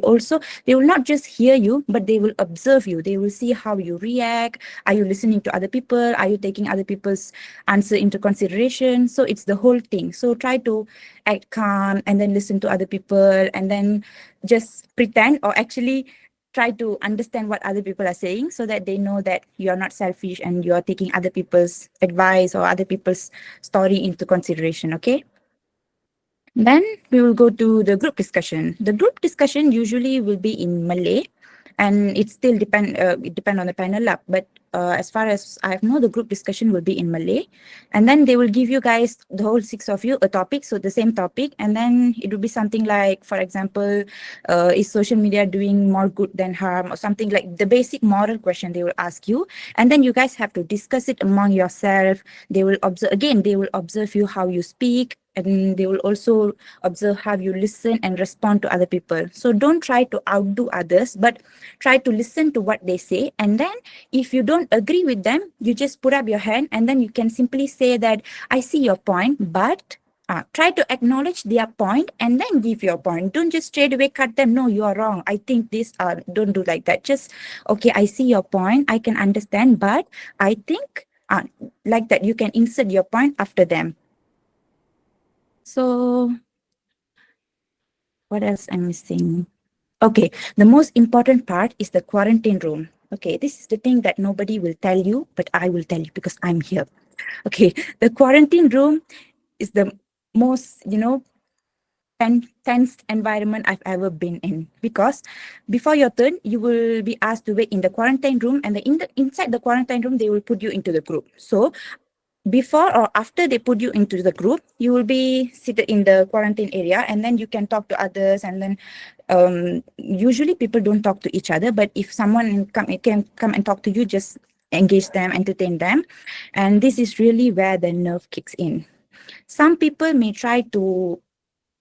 not just hear you, but they will observe you. They will see how you react. Are you listening to other people? Are you taking other people's answer into consideration? So it's the whole thing. So try to act calm and then listen to other people and then just pretend or actually try to understand what other people are saying so that they know that you're not selfish and you're taking other people's advice or other people's story into consideration, okay? Then we will go to the group discussion. The group discussion usually will be in Malay, and it still depend on the panel lab. But as far as I know, the group discussion will be in Malay, and then they will give you guys, the whole 6 of you, a topic, so the same topic, and then it will be something like, for example, is social media doing more good than harm, or something like the basic moral question they will ask you, and then you guys have to discuss it among yourself. They will observe you how you speak, and they will also observe how you listen and respond to other people. So don't try to outdo others, but try to listen to what they say. And then if you don't agree with them, you just put up your hand and then you can simply say that, I see your point, but try to acknowledge their point and then give your point. Don't just straight away cut them. No, you are wrong. I think this, don't do like that. Just, okay, I see your point. I can understand, but I think like that, you can insert your point after them. So what else I'm missing? Okay, the most important part is the quarantine room. Okay, this is the thing that nobody will tell you, but I will tell you because I'm here. Okay, the quarantine room is the most, tense environment I've ever been in, because before your turn, you will be asked to wait in the quarantine room, and inside the quarantine room, they will put you into the group. So before or after they put you into the group, you will be seated in the quarantine area, and then you can talk to others. And then usually people don't talk to each other, but if someone can come and talk to you, just engage them, entertain them. And this is really where the nerve kicks in. Some people may try to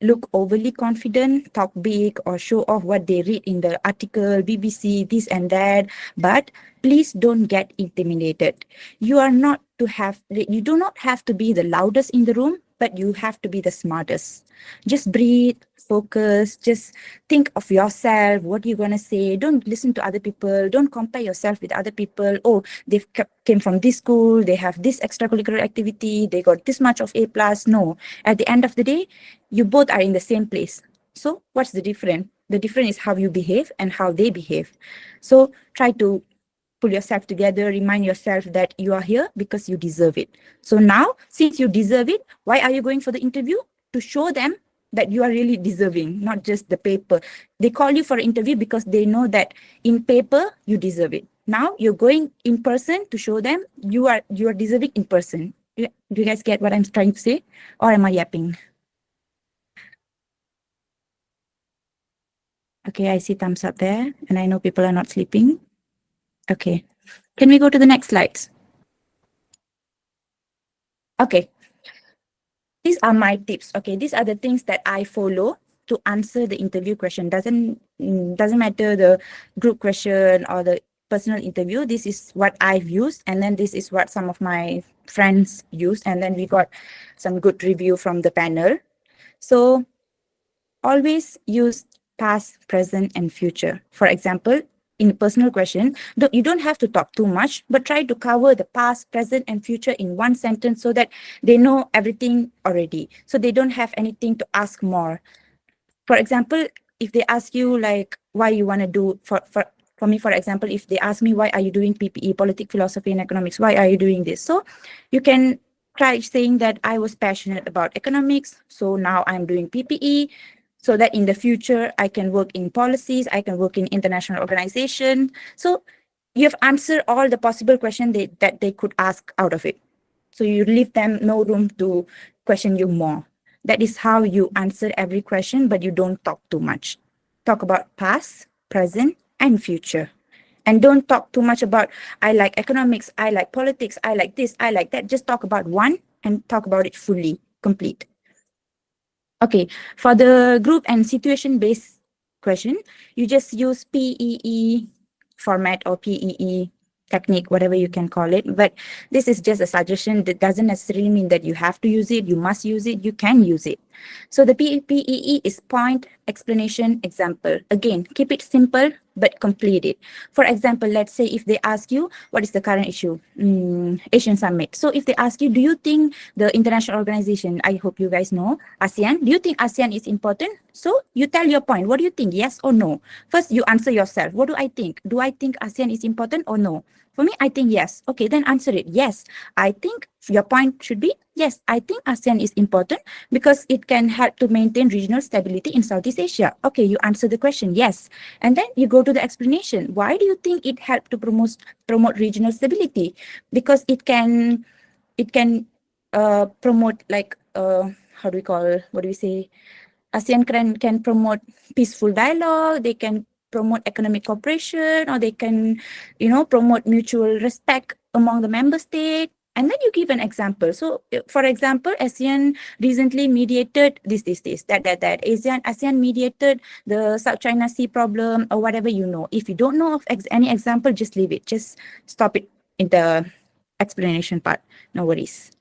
look overly confident, talk big, or show off what they read in the article, BBC, this and that. But please don't get intimidated. You do not have to be the loudest in the room, but you have to be the smartest. Just breathe, focus, just think of yourself, what you're going to say. Don't listen to other people. Don't compare yourself with other people. Oh, they've came from this school, they have this extracurricular activity, they got this much of A+. No, at the end of the day, you both are in the same place. So what's the difference? The difference is how you behave and how they behave. So try to pull yourself together, remind yourself that you are here because you deserve it. So now, since you deserve it, why are you going for the interview? To show them that you are really deserving, not just the paper. They call you for an interview because they know that in paper, you deserve it. Now you're going in person to show them you are deserving in person. Do you guys get what I'm trying to say? Or am I yapping? Okay, I see thumbs up there, and I know people are not sleeping. Okay, can we go to the next slides? Okay, these are my tips. Okay, these are the things that I follow to answer the interview question. Doesn't matter the group question or the personal interview. This is what I've used, and then this is what some of my friends used, and then we got some good review from the panel. So always use past, present, and future. For example, in a personal question, you don't have to talk too much, but try to cover the past, present, and future in one sentence so that they know everything already. So they don't have anything to ask more. For example, if they ask you like why you want to do, for me, for example, if they ask me why are you doing PPE, Politics, Philosophy, and Economics, why are you doing this? So you can try saying that I was passionate about economics, so now I'm doing PPE, so that in the future I can work in policies, I can work in international organization. So you have answered all the possible questions that they could ask out of it. So you leave them no room to question you more. That is how you answer every question, but you don't talk too much. Talk about past, present, and future. And don't talk too much about, I like economics, I like politics, I like this, I like that. Just talk about one and talk about it fully, complete. Okay, for the group and situation-based question, you just use PEE format or PEE technique, whatever you can call it. But this is just a suggestion. That doesn't necessarily mean that you have to use it, you must use it, you can use it. So the PEE is point, explanation, example. Again, keep it simple, but complete it. For example, let's say if they ask you, what is the current issue? Asian Summit. So if they ask you, do you think the international organization, I hope you guys know, ASEAN, do you think ASEAN is important? So you tell your point. What do you think? Yes or no? First, you answer yourself. What do I think? Do I think ASEAN is important or no? For me, I think yes. Okay, then answer it. Yes, I think your point should be, yes, I think ASEAN is important because it can help to maintain regional stability in Southeast Asia. Okay, you answer the question, yes. And then you go to the explanation. Why do you think it helped to promote regional stability? Because it can promote like, how do we call, what do we say? ASEAN can promote peaceful dialogue, they can promote economic cooperation, or they can, promote mutual respect among the member states. And then you give an example. So, for example, ASEAN recently mediated this, that. ASEAN mediated the South China Sea problem or whatever you know. If you don't know of any example, just leave it. Just stop it in the explanation part. No worries.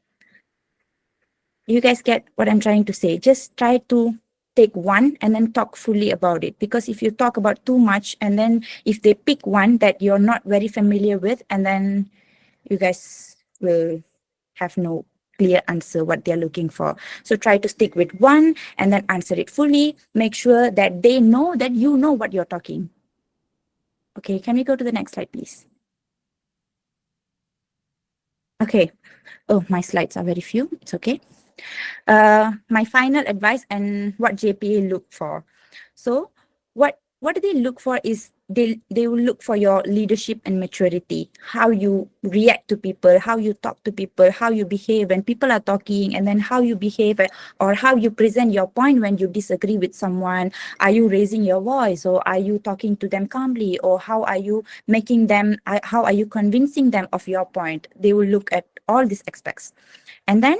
You guys get what I'm trying to say. Just try to take one and then talk fully about it. Because if you talk about too much and then if they pick one that you're not very familiar with, and then you guys will have no clear answer what they're looking for. So try to stick with one and then answer it fully. Make sure that they know that you know what you're talking. Okay, can we go to the next slide, please? Okay. Oh, my slides are very few. It's okay. My final advice and what JPA look for. So what do they look for is they will look for your leadership and maturity, how you react to people, how you talk to people, how you behave when people are talking, and then how you behave or how you present your point when you disagree with someone. Are you raising your voice, or are you talking to them calmly, or how are you making them, how are you convincing them of your point? They will look at all these aspects. And then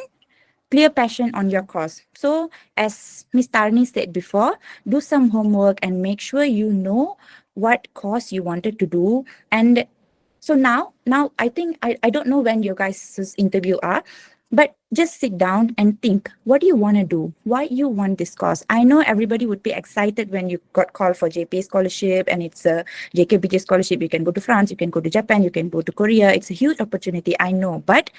clear passion on your cause. So as Ms. Tarni said before, do some homework and make sure you know what cause you wanted to do. And so now I think, I don't know when your guys' interview are, but just sit down and think, what do you want to do? Why you want this course? I know everybody would be excited when you got called for JPA scholarship and it's a JKBJ scholarship. You can go to France, you can go to Japan, you can go to Korea. It's a huge opportunity, I know, but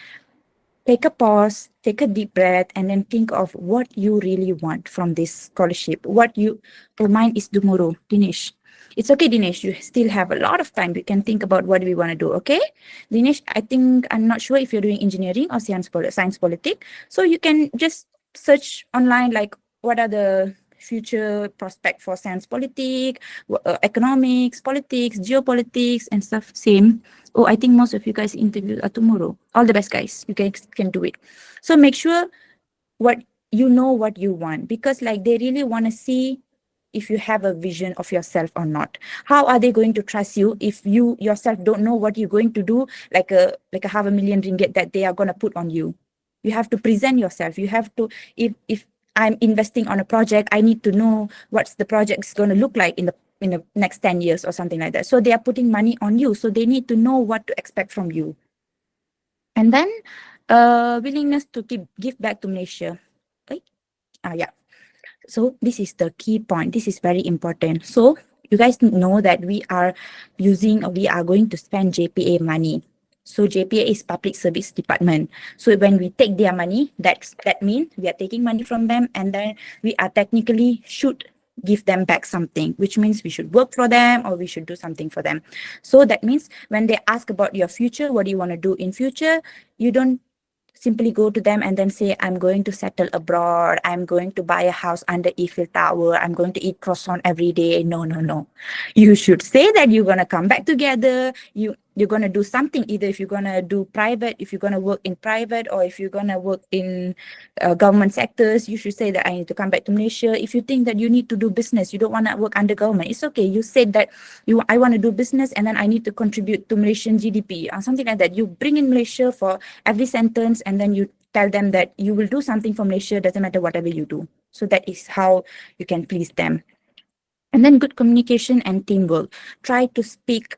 take a pause, take a deep breath, and then think of what you really want from this scholarship. Mine is tomorrow, Dinesh. It's okay, Dinesh, you still have a lot of time. We can think about what we want to do, okay? Dinesh, I'm not sure if you're doing engineering or science politics. So you can just search online, like what are the future prospects for science politics, economics, politics, geopolitics, and stuff, same. Oh, I think most of you guys interview are tomorrow. All the best, guys. You guys can do it. So make sure what you want, because like they really want to see if you have a vision of yourself or not. How are they going to trust you if you yourself don't know what you're going to do, like a $500,000 ringgit that they are going to put on you? You have to present yourself. You have to, if I'm investing on a project, I need to know what's the project's going to look like in the next 10 years or something like that. So they are putting money on you. So they need to know what to expect from you. And then willingness to give back to Malaysia. Right? Yeah. So this is the key point. This is very important. So you guys know that we are going to spend JPA money. So JPA is Public Service Department. So when we take their money, that means we are taking money from them, and then we are technically should give them back something, which means we should work for them or we should do something for them. So that means when they ask about your future, what do you want to do in future, you don't simply go to them and then say, I'm going to settle abroad, I'm going to buy a house under Eiffel Tower, I'm going to eat croissant every day. No. You should say that you're going to come back together, you're going to do something, either if you're going to do private, if you're going to work in private, or if you're going to work in government sectors, you should say that I need to come back to Malaysia. If you think that you need to do business, you don't want to work under government, it's okay. You said that I want to do business and then I need to contribute to Malaysian GDP or something like that. You bring in Malaysia for every sentence, and then you tell them that you will do something for Malaysia, doesn't matter whatever you do. So that is how you can please them. And then good communication and teamwork. Try to speak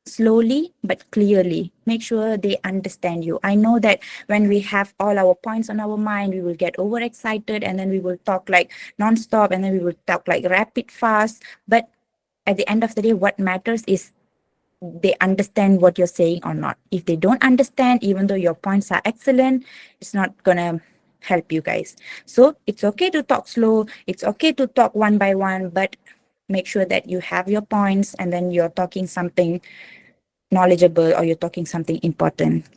slowly but clearly. Make sure they understand you. I know that when we have all our points on our mind, we will get overexcited and then we will talk like non-stop, and then we will talk like rapid fast. But at the end of the day, what matters is they understand what you're saying or not. If they don't understand, even though your points are excellent, it's not gonna help you guys. So it's okay to talk slow, it's okay to talk one by one, but make sure that you have your points and then you're talking something knowledgeable or you're talking something important.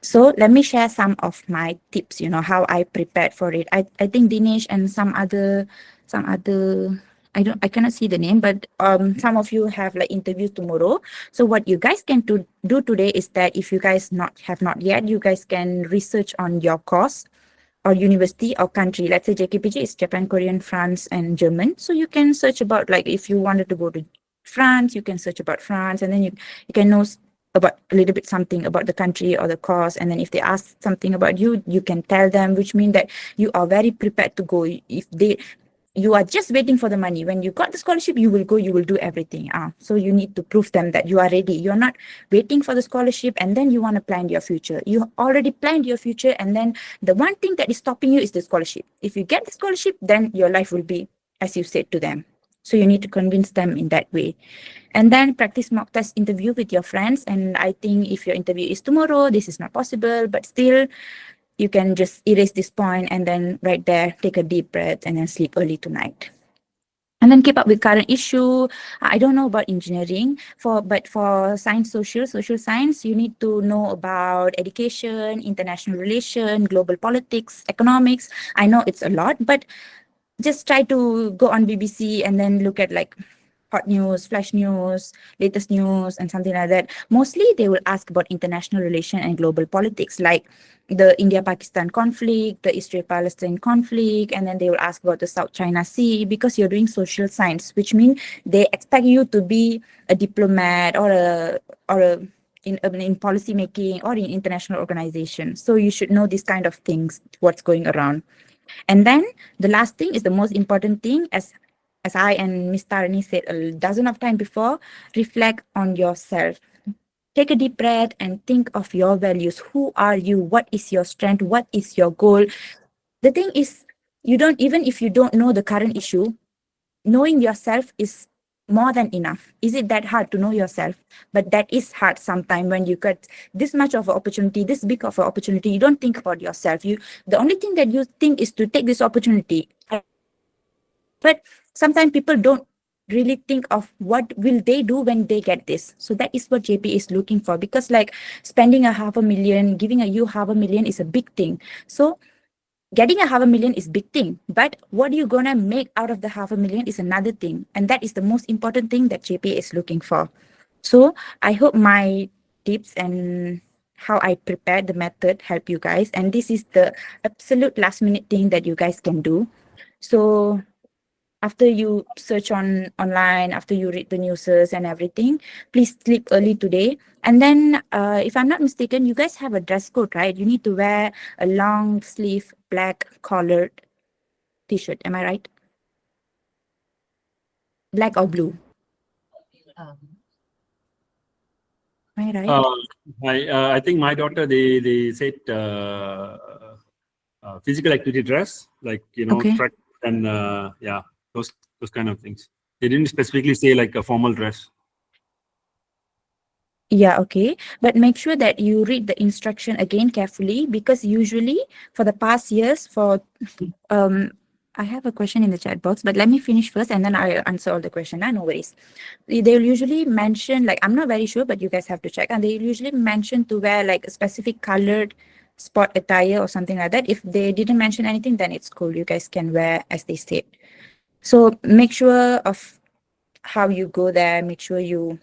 So let me share some of my tips, how I prepared for it. I think Dinesh and some other I cannot see the name, but some of you have like interviews tomorrow. So what you guys can do today is that if you guys have not yet, you guys can research on your course or university or country. Let's say JKPG is Japan, Korean, France, and German. So you can search about, like, if you wanted to go to France, you can search about France, and then you can know about a little bit something about the country or the course. And then if they ask something about you, you can tell them, which means that you are very prepared to go. If you are just waiting for the money. When you got the scholarship, you will go, you will do everything. So you need to prove them that you are ready. You're not waiting for the scholarship and then you want to plan your future. You already planned your future, and then the one thing that is stopping you is the scholarship. If you get the scholarship, then your life will be as you said to them. So you need to convince them in that way. And then practice mock test interview with your friends. And I think if your interview is tomorrow, this is not possible, but still, you can just erase this point and then right there, take a deep breath and then sleep early tonight. And then keep up with current issue. I don't know about engineering, but for science, social science, you need to know about education, international relation, global politics, economics. I know it's a lot, but just try to go on BBC and then look at like hot news, flash news, latest news, and something like that. Mostly they will ask about international relation and global politics, like the India-Pakistan conflict, the Israel-Palestine conflict, and then they will ask about the South China Sea, because you're doing social science, which means they expect you to be a diplomat or in policy making or in international organization. So you should know these kind of things, what's going around. And then the last thing is the most important thing, as I and Ms. Tarani said a dozen of times before, reflect on yourself. Take a deep breath and think of your values. Who are you? What is your strength? What is your goal? The thing is, even if you don't know the current issue, knowing yourself is more than enough. Is it that hard to know yourself? But that is hard sometimes when you get this much of an opportunity, this big of an opportunity. You don't think about yourself. The only thing that you think is to take this opportunity. But sometimes people don't really think of what will they do when they get this. So that is what JP is looking for, because like spending $500,000, giving you $500,000 is a big thing. So getting $500,000 is big thing, but what you're gonna make out of the $500,000 is another thing. And that is the most important thing that JP is looking for. So I hope my tips and how I prepared the method help you guys. And this is the absolute last minute thing that you guys can do. So after you search online, after you read the newses and everything, please sleep early today. And then, if I'm not mistaken, you guys have a dress code, right? You need to wear a long sleeve black collared t-shirt. Am I right? Black or blue? Um, Am I right? I think my daughter, they said physical activity dress, like, Okay. track and yeah, those kind of things. They didn't specifically say like a formal dress. Yeah, okay. But make sure that you read the instruction again carefully, because usually for the past years, I have a question in the chat box, but let me finish first and then I'll answer all the question. No worries. They'll usually mention, like, I'm not very sure, but you guys have to check. And they usually mention to wear like a specific colored sport attire or something like that. If they didn't mention anything, then it's cool. You guys can wear as they said. So make sure of how you go there. Make sure you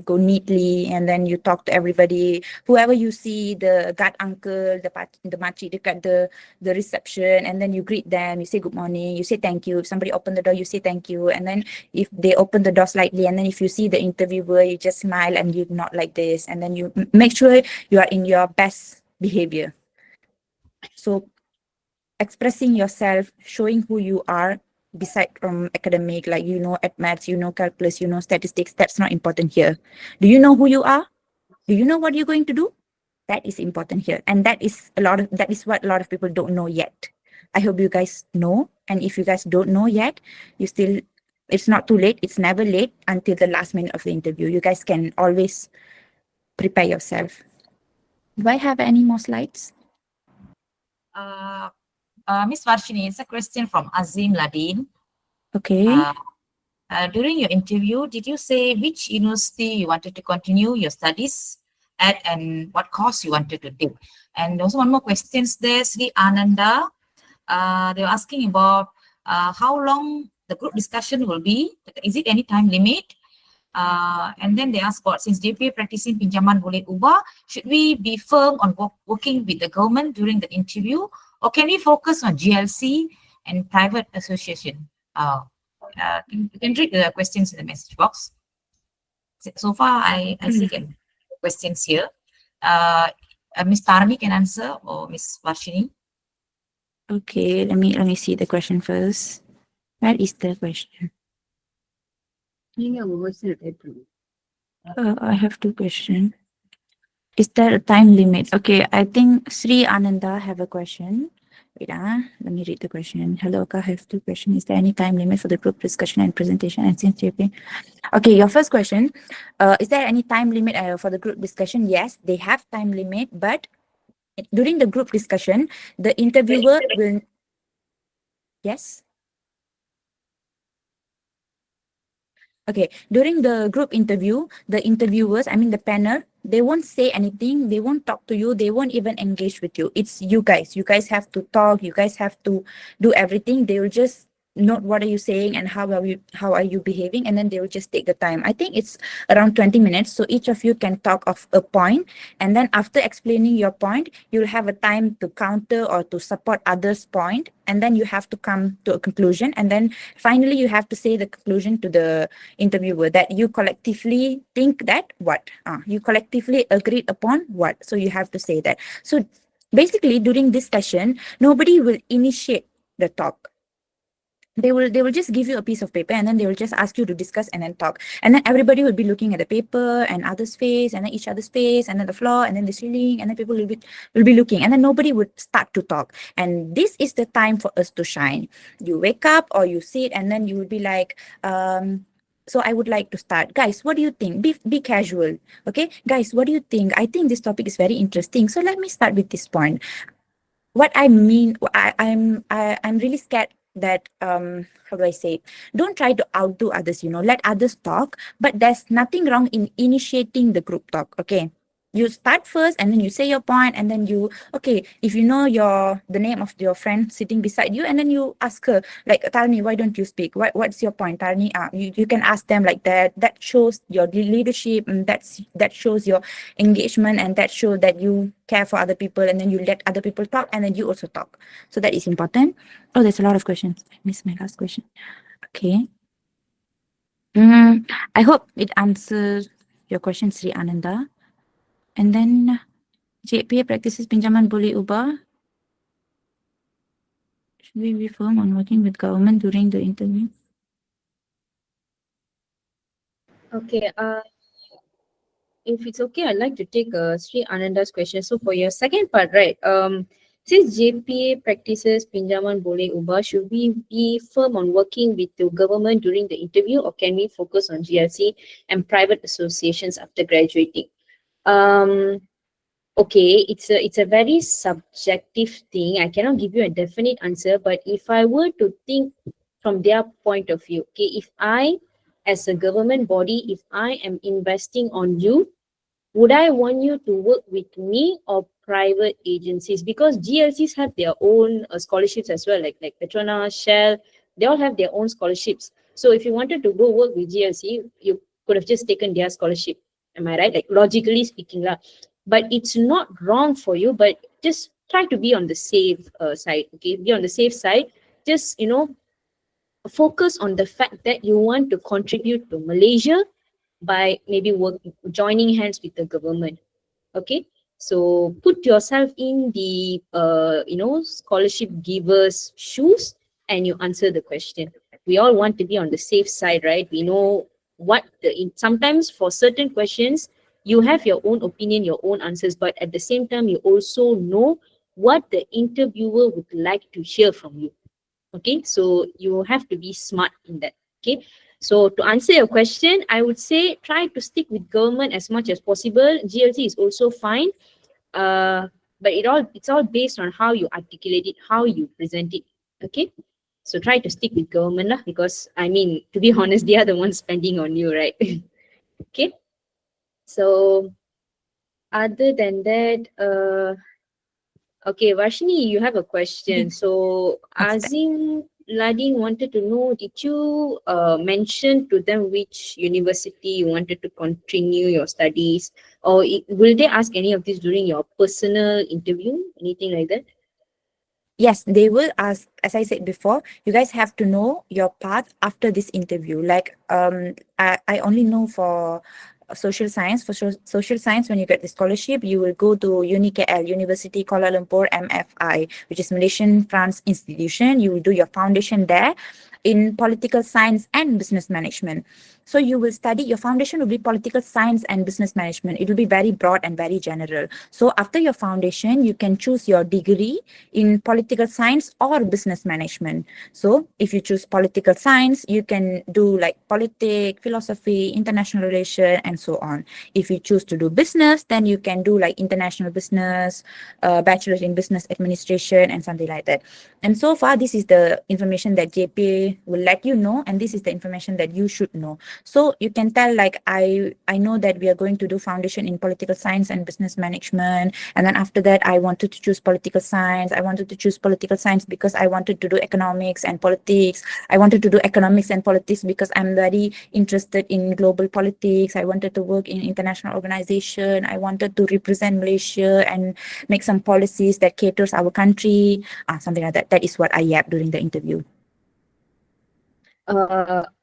go neatly, and then you talk to everybody, whoever you see, the guard uncle, the makcik dekat the reception, and then you greet them, you say good morning, you say thank you. If somebody open the door, you say thank you. And then if they open the door slightly, and then if you see the interviewer, you just smile and you nod like this, and then you make sure you are in your best behavior. So expressing yourself, showing who you are, beside from academic, like, at maths, calculus, statistics, that's not important here. Do you know who you are? Do you know what you're going to do? That is important here. And that is what a lot of people don't know yet. I hope you guys know. And if you guys don't know yet, it's not too late. It's never late until the last minute of the interview. You guys can always prepare yourself. Do I have any more slides? Miss Varshini, it's a question from Azim Ladin. Okay. During your interview, did you say which university you wanted to continue your studies at and what course you wanted to take? And also one more question there, Sri Ananda. They were asking about how long the group discussion will be. Is it any time limit? And then they asked about, since JPA practicing pinjaman boleh ubah, should we be firm on working with the government during the interview, or can we focus on GLC and private association? You can read the questions in the message box. So far, I see questions here. Ms. Tarmi can answer, or Ms. Varshini. Okay, let me see the question first. Where is the question? I have two questions. Is there a time limit? Okay, I think Sri Ananda have a question. Wait, let me read the question. Hello, I have two questions. Is there any time limit for the group discussion and presentation? And since JP, okay, your first question, is there any time limit for the group discussion? Yes, they have time limit, but during the group discussion, the interviewer will. Yes. Okay, during the group interview, the interviewers, I mean the panel, they won't say anything, they won't talk to you, they won't even engage with you. It's you guys. You guys have to talk, you guys have to do everything. They will just note what are you saying and how are you behaving, and then they will just take the time. I think it's around 20 minutes, so each of you can talk of a point, and then after explaining your point, you'll have a time to counter or to support others' point, and then you have to come to a conclusion, and then finally you have to say the conclusion to the interviewer that you collectively think that what you collectively agreed upon what, so you have to say that. So basically during this session, nobody will initiate the talk. They will just give you a piece of paper, and then they will just ask you to discuss and then talk, and then everybody will be looking at the paper and others' face, and then each other's face, and then the floor, and then the ceiling, and then people will be looking, and then nobody would start to talk. And this is the time for us to shine. You wake up or you sit, and then you will be like, so I would like to start. Guys, what do you think? Be casual. Okay, guys, what do you think? I think this topic is very interesting. So let me start with this point. What I mean, I'm really scared that how do I say it? Don't try to outdo others, let others talk, but there's nothing wrong in initiating the group talk. Okay, you start first, and then you say your point, and then okay, if you know the name of your friend sitting beside you, and then you ask her, like, Tarni, why don't you speak? What's your point, Tarni? You can ask them like that. That shows your leadership, and that shows your engagement, and that shows that you care for other people, and then you let other people talk, and then you also talk. So that is important. Oh, there's a lot of questions. I missed my last question. Okay. I hope it answers your question, Sri Ananda. And then JPA practices pinjaman boleh ubah. Should we be firm on working with government during the interview? Okay. If it's okay, I'd like to take Sri Ananda's question. So for your second part, right? Since JPA practices pinjaman boleh ubah, should we be firm on working with the government during the interview, or can we focus on GLC and private associations after graduating? Okay, it's a very subjective thing. I cannot give you a definite answer, but if I were to think from their point of view, okay, if I, as a government body, if I am investing on you, would I want you to work with me or private agencies? Because GLCs have their own scholarships as well, like Petronas, Shell, they all have their own scholarships. So if you wanted to go work with GLC, you could have just taken their scholarship. Am I right? Like logically speaking, lah. But it's not wrong for you, but just try to be on the safe side. Okay, be on the safe side. Just focus on the fact that you want to contribute to Malaysia by maybe joining hands with the government. Okay, so put yourself in the scholarship givers shoes and you answer the question. We all want to be on the safe side, right? We know what sometimes for certain questions you have your own opinion, your own answers, but at the same time you also know what the interviewer would like to hear from you. Okay, so you have to be smart in that. Okay, so to answer your question, I would say try to stick with government as much as possible. GLC is also fine, but it's all based on how you articulate it, how you present it. Okay, so try to stick with government lah, because I mean, to be honest, they are the ones spending on you, right? Okay, so other than that, okay, Varshini, you have a question. So What's that? Azim Ladin wanted to know, did you mention to them which university you wanted to continue your studies, or will they ask any of this during your personal interview, anything like that? Yes, they will ask. As I said before, you guys have to know your path after this interview. Like, I only know for social science. For social science, when you get the scholarship, you will go to UniKL, University Kuala Lumpur MFI, which is Malaysian France Institution. You will do your foundation there in political science and business management. So you will study, your foundation will be political science and business management. It will be very broad and very general. So after your foundation, you can choose your degree in political science or business management. So if you choose political science, you can do like politics, philosophy, international relation, and so on. If you choose to do business, then you can do like international business, bachelor in business administration, and something like that. And so far, this is the information that JPA will let you know, and this is the information that you should know. So you can tell, like, I know that we are going to do foundation in political science and business management, and then after that I wanted to choose political science. I wanted to choose political science because I wanted to do economics and politics. I wanted to do economics and politics because I'm very interested in global politics. I wanted to work in international organization. I wanted to represent Malaysia and make some policies that caters our country, something like that. That is what I yapped during the interview.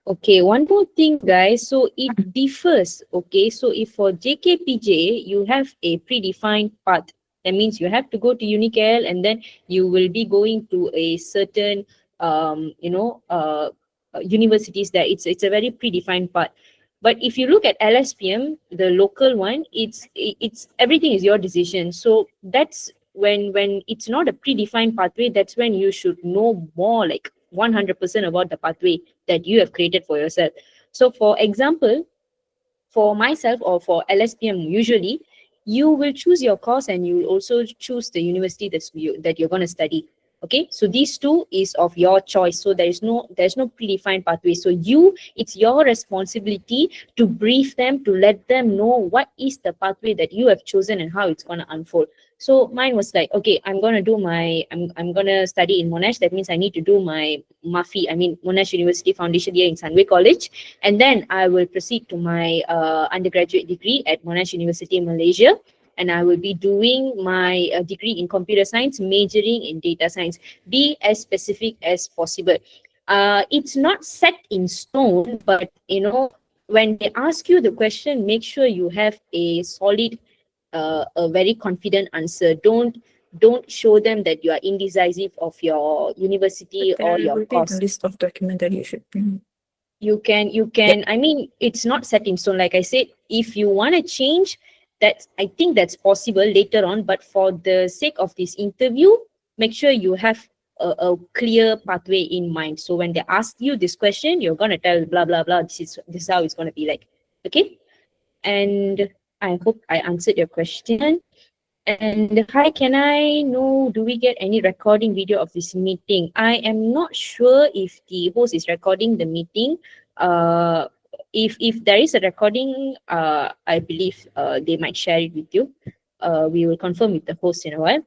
Okay, one more thing, guys. So it differs. Okay, so if for JKPJ you have a predefined path, that means you have to go to UniKL and then you will be going to a certain universities there. It's a very predefined path. But if you look at LSPM, the local one, it's everything is your decision. So that's when it's not a predefined pathway, that's when you should know more, like 100% about the pathway that you have created for yourself. So for example, for myself or for LSPM, usually you will choose your course and you will also choose the university that you're going to study. Okay, so these two is of your choice. So there's no predefined pathway. So it's your responsibility to brief them, to let them know what is the pathway that you have chosen and how it's going to unfold. So mine was like, okay, I'm going to study in Monash. That means I need to do my Monash University Foundation year in Sunway College. And then I will proceed to my undergraduate degree at Monash University in Malaysia. And I will be doing my degree in computer science, majoring in data science. Be as specific as possible. It's not set in stone, but when they ask you the question, make sure you have a solid, a very confident answer. Don't don't show them that you are indecisive of your university or There your will be course. a list of documents that you should bring. You can, I mean, it's not set in stone. Like I said, if you want to change, I think that's possible later on. But for the sake of this interview, make sure you have a clear pathway in mind. So when they ask you this question, you're gonna tell blah blah blah. This is how it's gonna be like. Okay. And I hope I answered your question. And hi, can I know, do we get any recording video of this meeting? I am not sure if the host is recording the meeting. If there is a recording, I believe they might share it with you. We will confirm with the host in a while.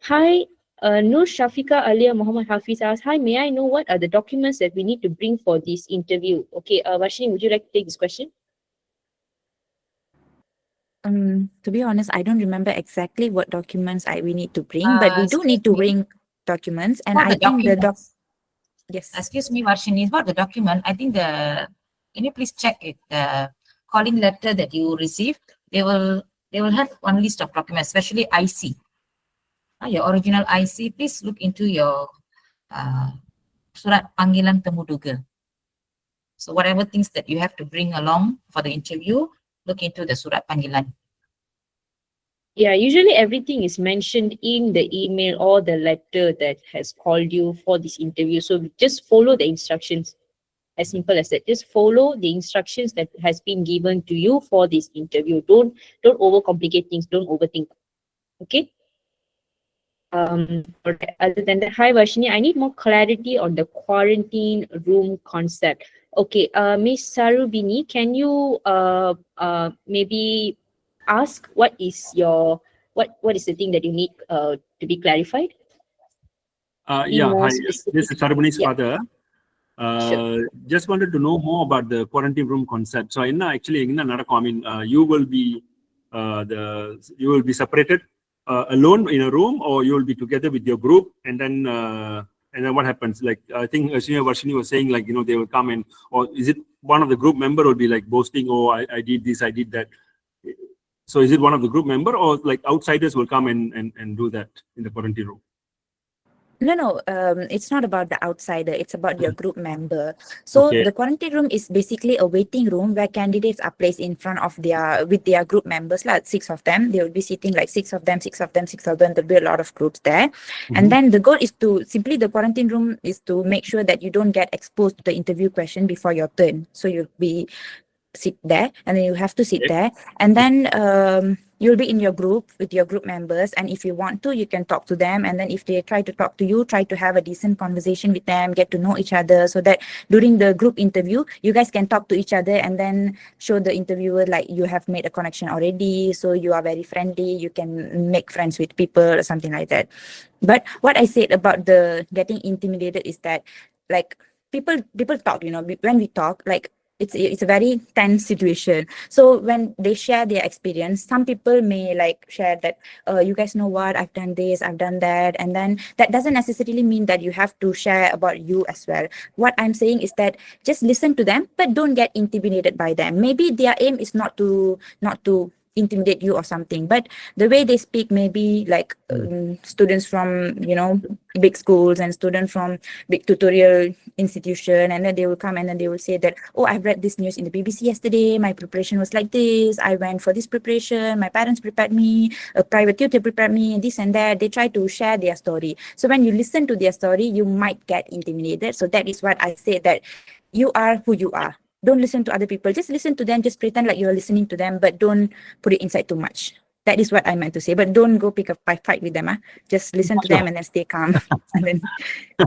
Hi, Nur Shafika Alia Muhammad Hafiz asks, hi, may I know what are the documents that we need to bring for this interview? Okay, Varshini, would you like to take this question? To be honest, I don't remember exactly what documents we need to bring, but we do need to bring documents. And I think yes. Excuse me, Varshini, about the document, I think can you please check it, the calling letter that you received, they will have one list of documents, especially IC. Your original IC, please look into your surat panggilan temu duga. So whatever things that you have to bring along for the interview, look into the surat panggilan. Yeah, usually everything is mentioned in the email or the letter that has called you for this interview. So just follow the instructions. As simple as that. Just follow the instructions that has been given to you for this interview. Don't overcomplicate things. Don't overthink. Okay. Other than that, hi Varshini, I need more clarity on the quarantine room concept. Okay, Miss Sarubini, can you maybe ask what is the thing that you need to be clarified? Be Yeah, more hi. specific. This is Sarabani's Yeah. father. Just wanted to know more about the quarantine room concept. So, actually, I mean, you will be separated alone in a room, or you will be together with your group, and then what happens? Like, I think Varshini was saying, like, they will come in, or is it one of the group member will be like boasting, oh, I did this, I did that. So is it one of the group member, or like outsiders will come and do that in the quarantine room? No, it's not about the outsider. It's about your group member. So Okay. the quarantine room is basically a waiting room where candidates are placed in front of with their group members, like 6 of them. They will be sitting like 6 of them. There'll be a lot of groups there. And then the goal is the quarantine room is to make sure that you don't get exposed to the interview question before your turn. So you'll be sit there, and then you have to sit there, and then you'll be in your group with your group members, and if you want to, you can talk to them, and then if they try to talk to you, try to have a decent conversation with them, get to know each other, so that during the group interview you guys can talk to each other and then show the interviewer like you have made a connection already, so you are very friendly, you can make friends with people or something like that. But what I said about the getting intimidated is that, like, people talk, when we talk, like, it's a very tense situation. So when they share their experience, some people may like share that, you guys know what, I've done this, I've done that, and then that doesn't necessarily mean that you have to share about you as well. What I'm saying is that just listen to them, but don't get intimidated by them. Maybe their aim is not to intimidate you or something, but the way they speak, maybe like students from big schools and students from big tutorial institution, and then they will come and then they will say that, oh, I've read this news in the BBC yesterday, my preparation was like this, I went for this preparation, my parents prepared me, a private tutor prepared me, this and that. They try to share their story. So when you listen to their story, you might get intimidated. So that is what I say, that you are who you are. Don't listen to other people. Just listen to them. Just pretend like you're listening to them, but don't put it inside too much. That is what I meant to say. But don't go pick a fight with them. Just listen to them and then stay calm and then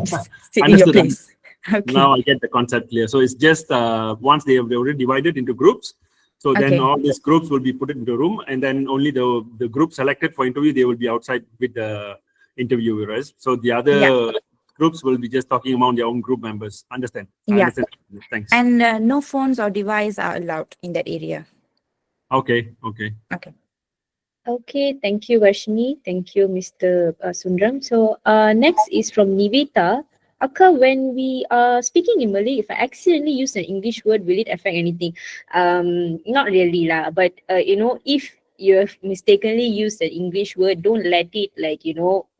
just sit in your place. Okay. Now I get the concept clear. So it's just once they already divided into groups. So then all these groups will be put into a room, and then only the group selected for interview, they will be outside with the interviewers. So the other groups will be just talking among their own group members. Understand? Understand. Thanks. And no phones or device are allowed in that area. Okay. Okay, thank you, Varshini. Thank you, Mr. Sundram. So next is from Niveta. Akka, when we are speaking in Malay, if I accidentally use an English word, will it affect anything? Not really lah, but if you have mistakenly used an English word, don't let it like,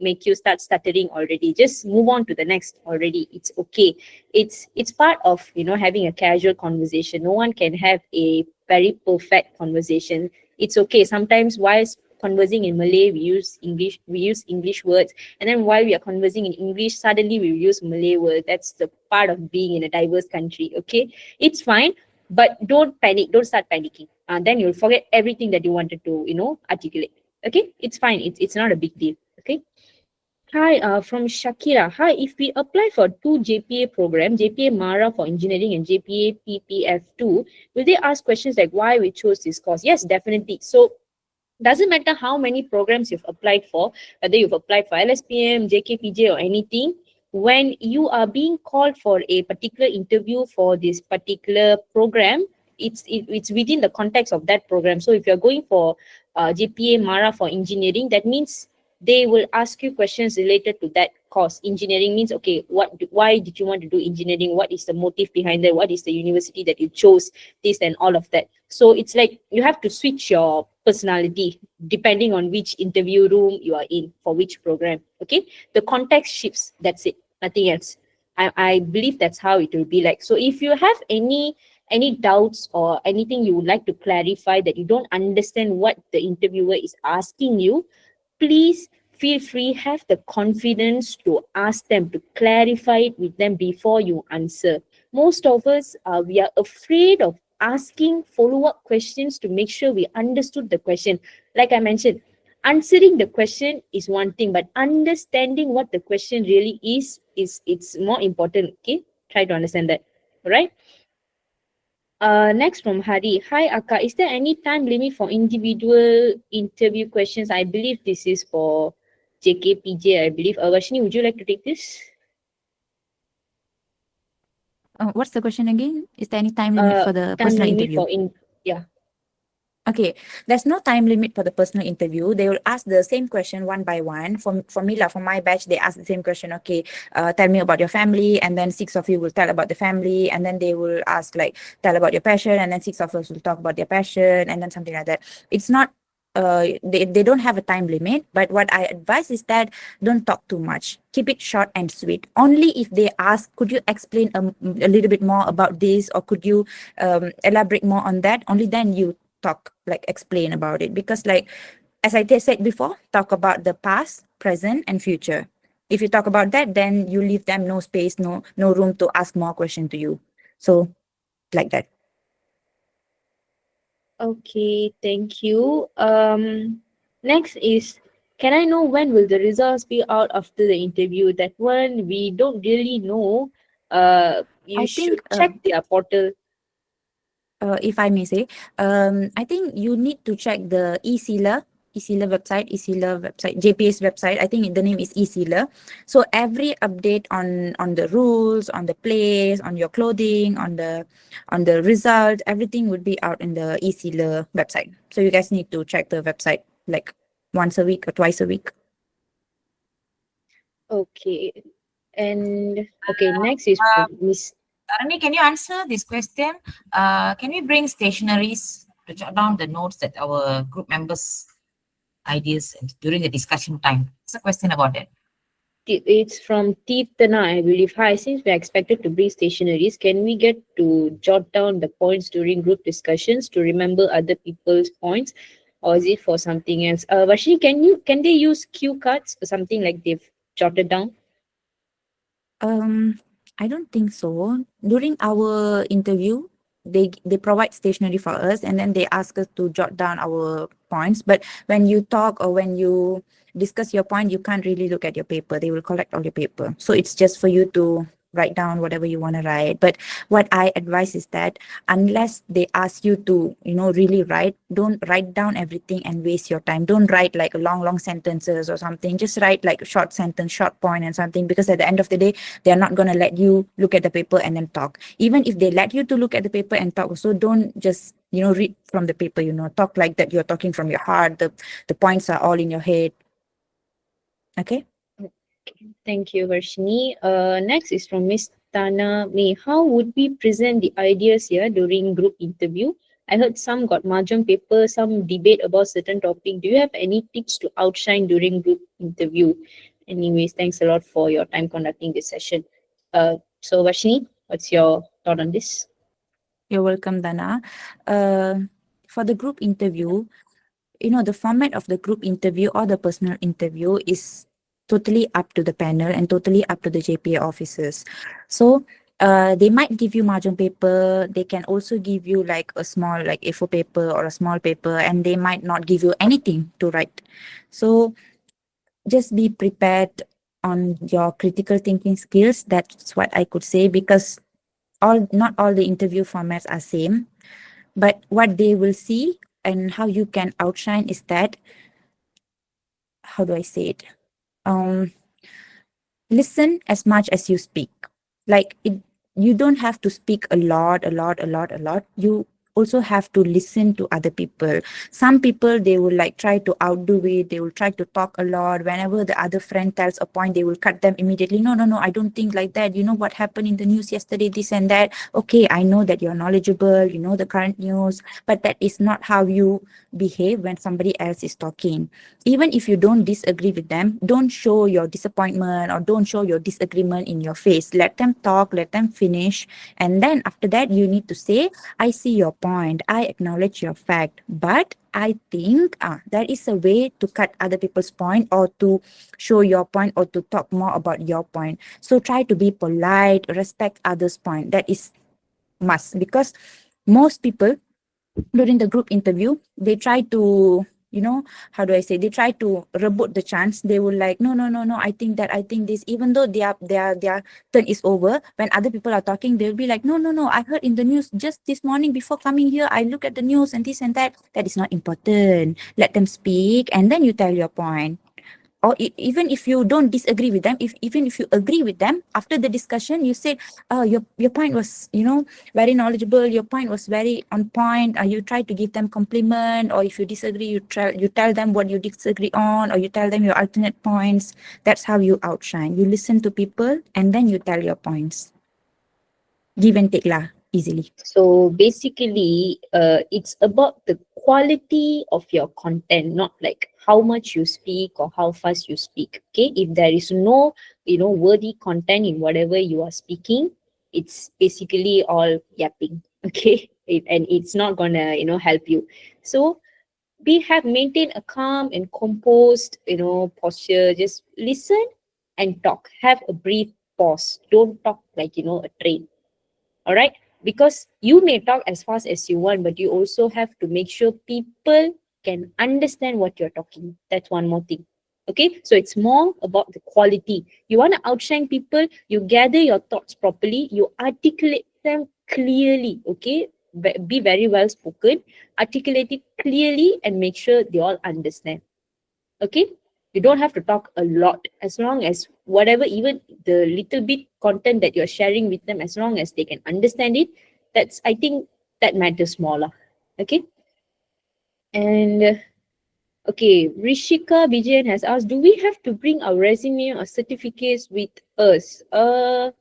make you start stuttering already. Just move on to the next already. It's okay. It's part of, having a casual conversation. No one can have a very perfect conversation. It's okay. Sometimes while conversing in Malay, we use English words. And then while we are conversing in English, suddenly we use Malay words. That's the part of being in a diverse country. Okay. It's fine. But don't panic, don't start panicking. And then you'll forget everything that you wanted to, articulate. Okay, it's fine. It's not a big deal. Okay. Hi, from Shakira. Hi, if we apply for 2 JPA programs, JPA Mara for engineering and JPA PPF2, will they ask questions like why we chose this course? Yes, definitely. So doesn't matter how many programs you've applied for, whether you've applied for LSPM, JKPJ or anything, when you are being called for a particular interview for this particular program, it's within the context of that program. So if you're going for JPA Mara for engineering, that means they will ask you questions related to that course. Engineering means, okay, why did you want to do engineering? What is the motive behind that? What is the university that you chose? This and all of that. So it's like you have to switch your personality depending on which interview room you are in for which program. Okay, the context shifts. That's it. Nothing else. I believe that's how it will be like. So if you have any doubts or anything you would like to clarify that you don't understand what the interviewer is asking you, please feel free, have the confidence to ask them, to clarify it with them before you answer. Most of us, we are afraid of asking follow-up questions to make sure we understood the question. Like I mentioned, answering the question is one thing, but understanding what the question really is it's more important. Okay, try to understand that. All right. Next from Hari. Hi Akka, is there any time limit for individual interview questions? I believe this is for JKPJ, I believe. Varshini, would you like to take this? What's the question again? Is there any time limit for the Time personal limit interview? yeah. Okay, there's no time limit for the personal interview. They will ask the same question one by one. For me, for my batch, they ask the same question. Okay, tell me about your family, and then 6 of you will tell about the family, and then they will ask like, tell about your passion, and then 6 of us will talk about their passion, and then something like that. It's not, they don't have a time limit, but what I advise is that don't talk too much. Keep it short and sweet. Only if they ask, could you explain a little bit more about this, or could you elaborate more on that? Only then you talk, like explain about it, because like as I said before, talk about the past, present and future. If you talk about that, then you leave them no space, no room to ask more question to you. So like that. Okay, thank you. Next is, can I know when will the results be out after the interview? That one we don't really know. You I should think, check their portal. if I may say, I think you need to check the eSealer website, JPA's website. I think the name is eSealer. So every update on the rules, on the place, on your clothing, on the result, everything would be out in the eSealer website. So you guys need to check the website like once a week or twice a week. Okay. And okay, next is from Miss. Tarani, can you answer this question? Can we bring stationaries to jot down the notes that our group members' ideas during the discussion time? It's a question about it. It's from Tirthana, I believe. Hi, since we are expected to bring stationaries, can we get to jot down the points during group discussions to remember other people's points, or is it for something else? Varshini, can they use cue cards or something like they've jotted down? I don't think so. During our interview, they provide stationery for us, and then they ask us to jot down our points. But when you talk or when you discuss your point, you can't really look at your paper. They will collect all your paper. So it's just for you to write down whatever you want to write. But what I advise is that unless they ask you to, really write, don't write down everything and waste your time. Don't write like long sentences or something. Just write like a short sentence, short point and something, because at the end of the day, they're not going to let you look at the paper and then talk. Even if they let you to look at the paper and talk, so don't just, read from the paper, talk like that you're talking from your heart. The points are all in your head. Okay. Thank you, Varshini. Next is from Miss Tana May. How would we present the ideas here during group interview? I heard some got mahjong paper, some debate about certain topic. Do you have any tips to outshine during group interview? Anyways, thanks a lot for your time conducting this session. So Vashini, what's your thought on this? You're welcome, Dana. For the group interview, the format of the group interview or the personal interview is totally up to the panel and totally up to the JPA officers. So they might give you margin paper. They can also give you like a small like A4 paper or a small paper, and they might not give you anything to write. So just be prepared on your critical thinking skills. That's what I could say, because not all the interview formats are same, but what they will see and how you can outshine is that, how do I say it? Listen as much as you speak. Like you don't have to speak a lot. You also have to listen to other people. Some people, they will like try to outdo it. They will try to talk a lot. Whenever the other friend tells a point, they will cut them immediately. No, I don't think like that. You know what happened in the news yesterday, this and that. Okay, I know that you're knowledgeable, you know the current news, but that is not how you behave when somebody else is talking. Even if you don't disagree with them, don't show your disappointment or don't show your disagreement in your face. Let them talk, let them finish. And then after that, you need to say, I see your point. I acknowledge your fact. But I think there is a way to cut other people's point or to show your point or to talk more about your point. So try to be polite, respect others' point. That is must, because most people during the group interview, they try to, how do I say, they try to rebut the chance. They will like, no, I think that, I think this, even though their turn is over. When other people are talking, they'll be like, no, I heard in the news just this morning before coming here, I look at the news and this and that. That is not important. Let them speak and then you tell your point. Or even if you don't disagree with them, even if you agree with them, after the discussion, you said, your point was, very knowledgeable. Your point was very on point. You try to give them compliment, or if you disagree, you tell them what you disagree on, or you tell them your alternate points. That's how you outshine. You listen to people and then you tell your points. Give and take lah, easily. So basically, it's about the quality of your content, not like how much you speak or how fast you speak. Okay, if there is no, worthy content in whatever you are speaking, it's basically all yapping. Okay, and it's not gonna, help you. So maintain a calm and composed, posture. Just listen and talk. Have a brief pause. Don't talk like, a train. All right, because you may talk as fast as you want, but you also have to make sure people can understand what you're talking. That's one more thing. Okay, so it's more about the quality. You want to outshine people, you gather your thoughts properly, you articulate them clearly. Okay, be very well spoken, articulate it clearly, and make sure they all understand. Okay, you don't have to talk a lot, as long as whatever, even the little bit content that you're sharing with them, as long as they can understand it, I think that matters more lah. Okay. And okay, Rishika Vijayan has asked, do we have to bring our resume or certificates with us? I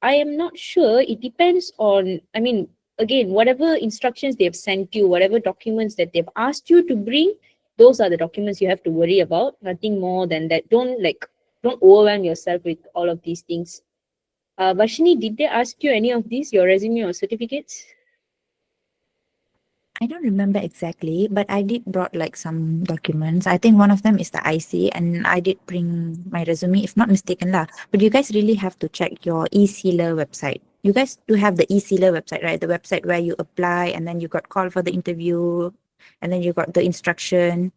am not sure. It depends on, again, whatever instructions they have sent you, whatever documents that they've asked you to bring, those are the documents you have to worry about. Nothing more than that. Don't overwhelm yourself with all of these things. Vashini, did they ask you any of these, your resume or certificates? I don't remember exactly, but I did brought like some documents. I think one of them is the IC, and I did bring my resume, if not mistaken lah. But you guys really have to check your eSealer website. You guys do have the eSealer website, right? The website where you apply and then you got called for the interview and then you got the instruction.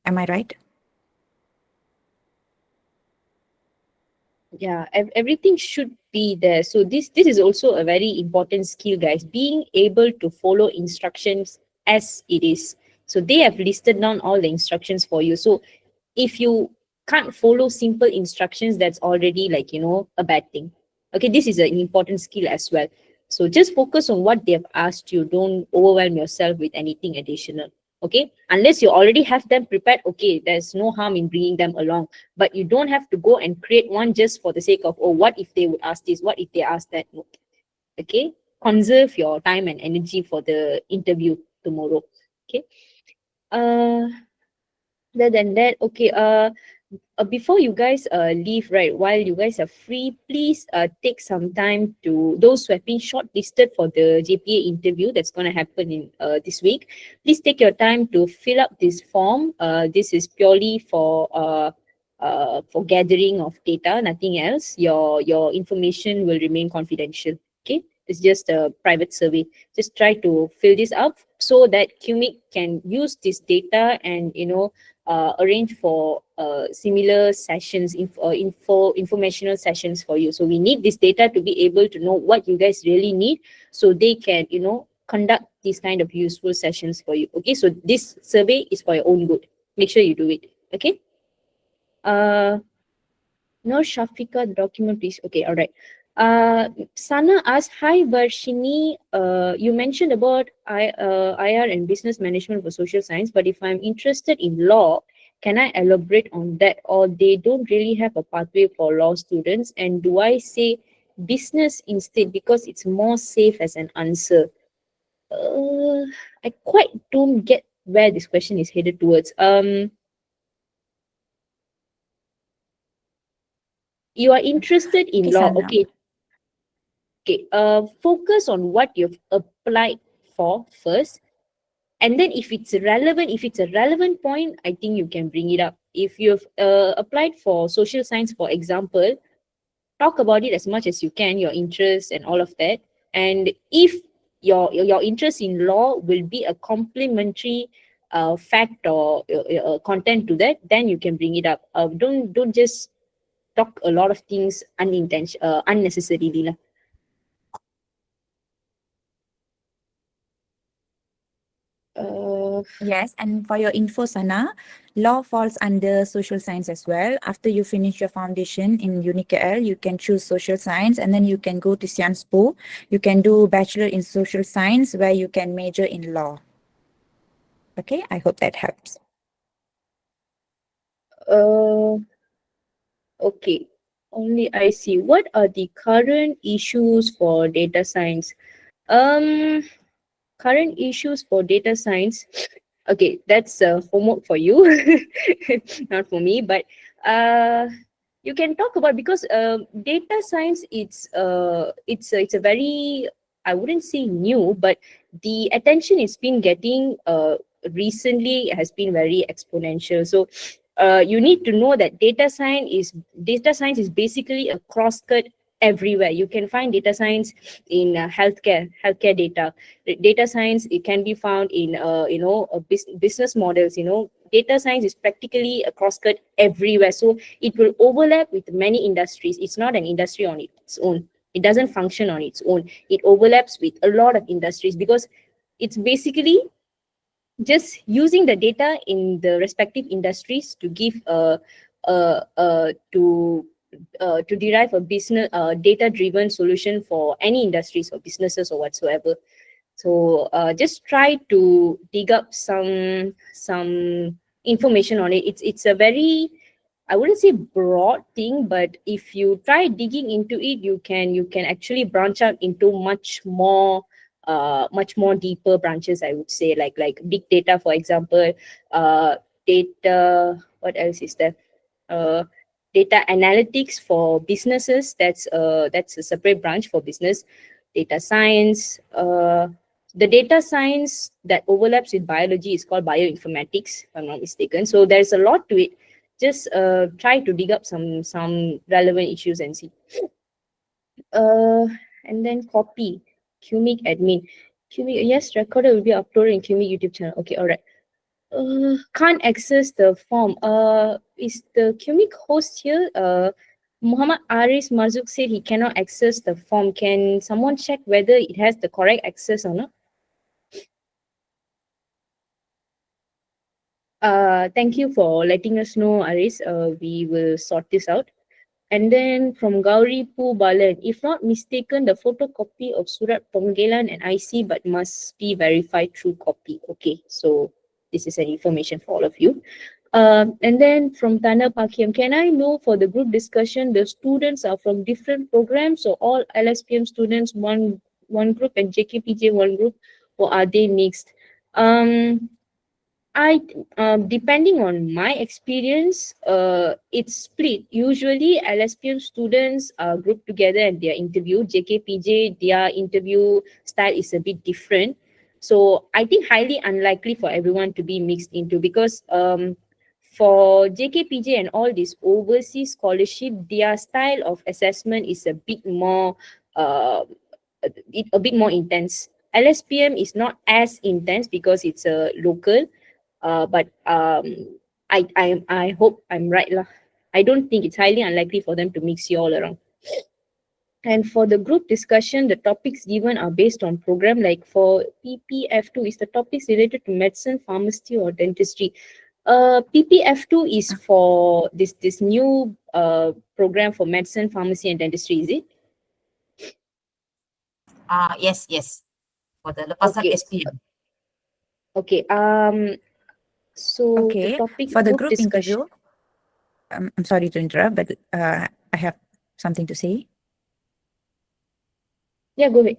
Am I right? Yeah, everything should be there. So this is also a very important skill, guys. Being able to follow instructions as it is. So they have listed down all the instructions for you. So if you can't follow simple instructions, that's already like, a bad thing. Okay, this is an important skill as well. So just focus on what they have asked you. Don't overwhelm yourself with anything additional. Okay, unless you already have them prepared, okay, there's no harm in bringing them along, but you don't have to go and create one just for the sake of, oh, what if they would ask this, what if they ask that? No. Okay, conserve your time and energy for the interview tomorrow. Okay. Other than that, okay, before you guys leave, right, while you guys are free, please take some time to those who have been shortlisted for the JPA interview that's going to happen in this week. Please take your time to fill up this form. This is purely for gathering of data, nothing else. Your information will remain confidential. Okay, it's just a private survey. Just try to fill this up so that QMIC can use this data and arrange for similar sessions, informational sessions for you. So we need this data to be able to know what you guys really need, so they can conduct these kind of useful sessions for you. Okay, so this survey is for your own good. Make sure you do it. Okay. No, Shafika, the document, please. Okay, all right. Sana asked, hi Varshini, you mentioned about IR and business management for social science, but if I'm interested in law, can I elaborate on that? Or they don't really have a pathway for law students? And do I say business instead because it's more safe as an answer? I quite don't get where this question is headed towards. You are interested in Okay, law, Sana. okay. Okay, focus on what you've applied for first. And then if it's relevant, if it's a relevant point, I think you can bring it up. If you've applied for social science, for example, talk about it as much as you can, your interest and all of that. And if your interest in law will be a complementary fact or content to that, then you can bring it up. Don't just talk a lot of things unnecessarily lah. Yes, and for your info, Sana, law falls under social science as well. After you finish your foundation in UniKL, you can choose social science and then you can go to Sianspo. You can do bachelor in social science where you can major in law. Okay, I hope that helps. Okay, only I see. What are the current issues for data science? Current issues for data science. Okay, that's homework for you, not for me. But you can talk about, because data science, it's a very, I wouldn't say new, but the attention it's been getting recently has been very exponential. So you need to know that data science is basically a cross-cut everywhere. You can find data science in healthcare data. Data science, it can be found in business models. Data science is practically a cross-cut everywhere, so it will overlap with many industries. It's not an industry on its own. It doesn't function on its own. It overlaps with a lot of industries, because it's basically just using the data in the respective industries to give to derive a business data-driven solution for any industries or businesses or whatsoever. So just try to dig up some information on it. It's a very, I wouldn't say broad thing, but if you try digging into it, you can actually branch out into much more deeper branches, I would say, like big data, for example. Data, what else is there? Data analytics for businesses, that's a separate branch for business. Data science, the data science that overlaps with biology is called bioinformatics, if I'm not mistaken. So there's a lot to it. Just try to dig up some relevant issues and see. And then copy, QMIC admin. QMIC, yes, recorded will be uploaded in QMIC YouTube channel. Okay, all right. Can't access the form. Is the QMIC host here? Muhammad Aris Marzuk said he cannot access the form. Can someone check whether it has the correct access or not? Thank you for letting us know, Aris. We will sort this out. And then from Gauri Pu Balan, if not mistaken, the photocopy of Surat Panggilan and IC, but must be verified through copy. Okay, so this is an information for all of you. And then from Tana Pakiam, can I know for the group discussion, the students are from different programs, or all LSPM students, one one group and JKPJ one group, or are they mixed? I depending on my experience, it's split. Usually, LSPM students are grouped together and they are interviewed. JKPJ, their interview style is a bit different. So I think highly unlikely for everyone to be mixed into, because for JKPJ and all this overseas scholarship, their style of assessment is a bit more a bit more intense. LSPM is not as intense because it's a local, but I hope I'm right lah. I don't think it's highly unlikely for them to mix you all around. And for the group discussion, the topics given are based on program. Like for PPF2, is the topics related to medicine, pharmacy, or dentistry? PPF2 is for this new program for medicine, pharmacy, and dentistry. Is it? Yes. For the lepasan Okay. SPM. Okay. So Okay, the topic for the group discussion. interview, I'm sorry to interrupt, but I have something to say. Yeah, go ahead.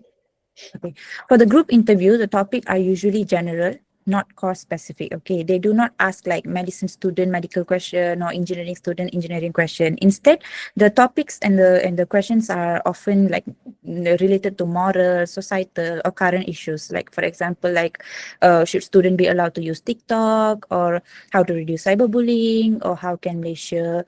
Okay. For the group interview, the topic are usually general, not course specific. Okay. They do not ask like medicine student medical question or engineering student engineering question. Instead, the topics and the questions are often like related to moral, societal, or current issues. Like for example, like should student be allowed to use TikTok, or how to reduce cyberbullying, or how can Malaysia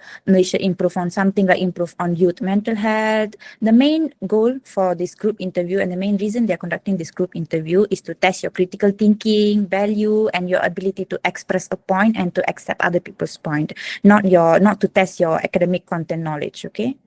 improve on something like improve on youth mental health. The main goal for this group interview and the main reason they're conducting this group interview is to test your critical thinking, value, and your ability to express a point and to accept other people's point, not to test your academic content knowledge. Okay.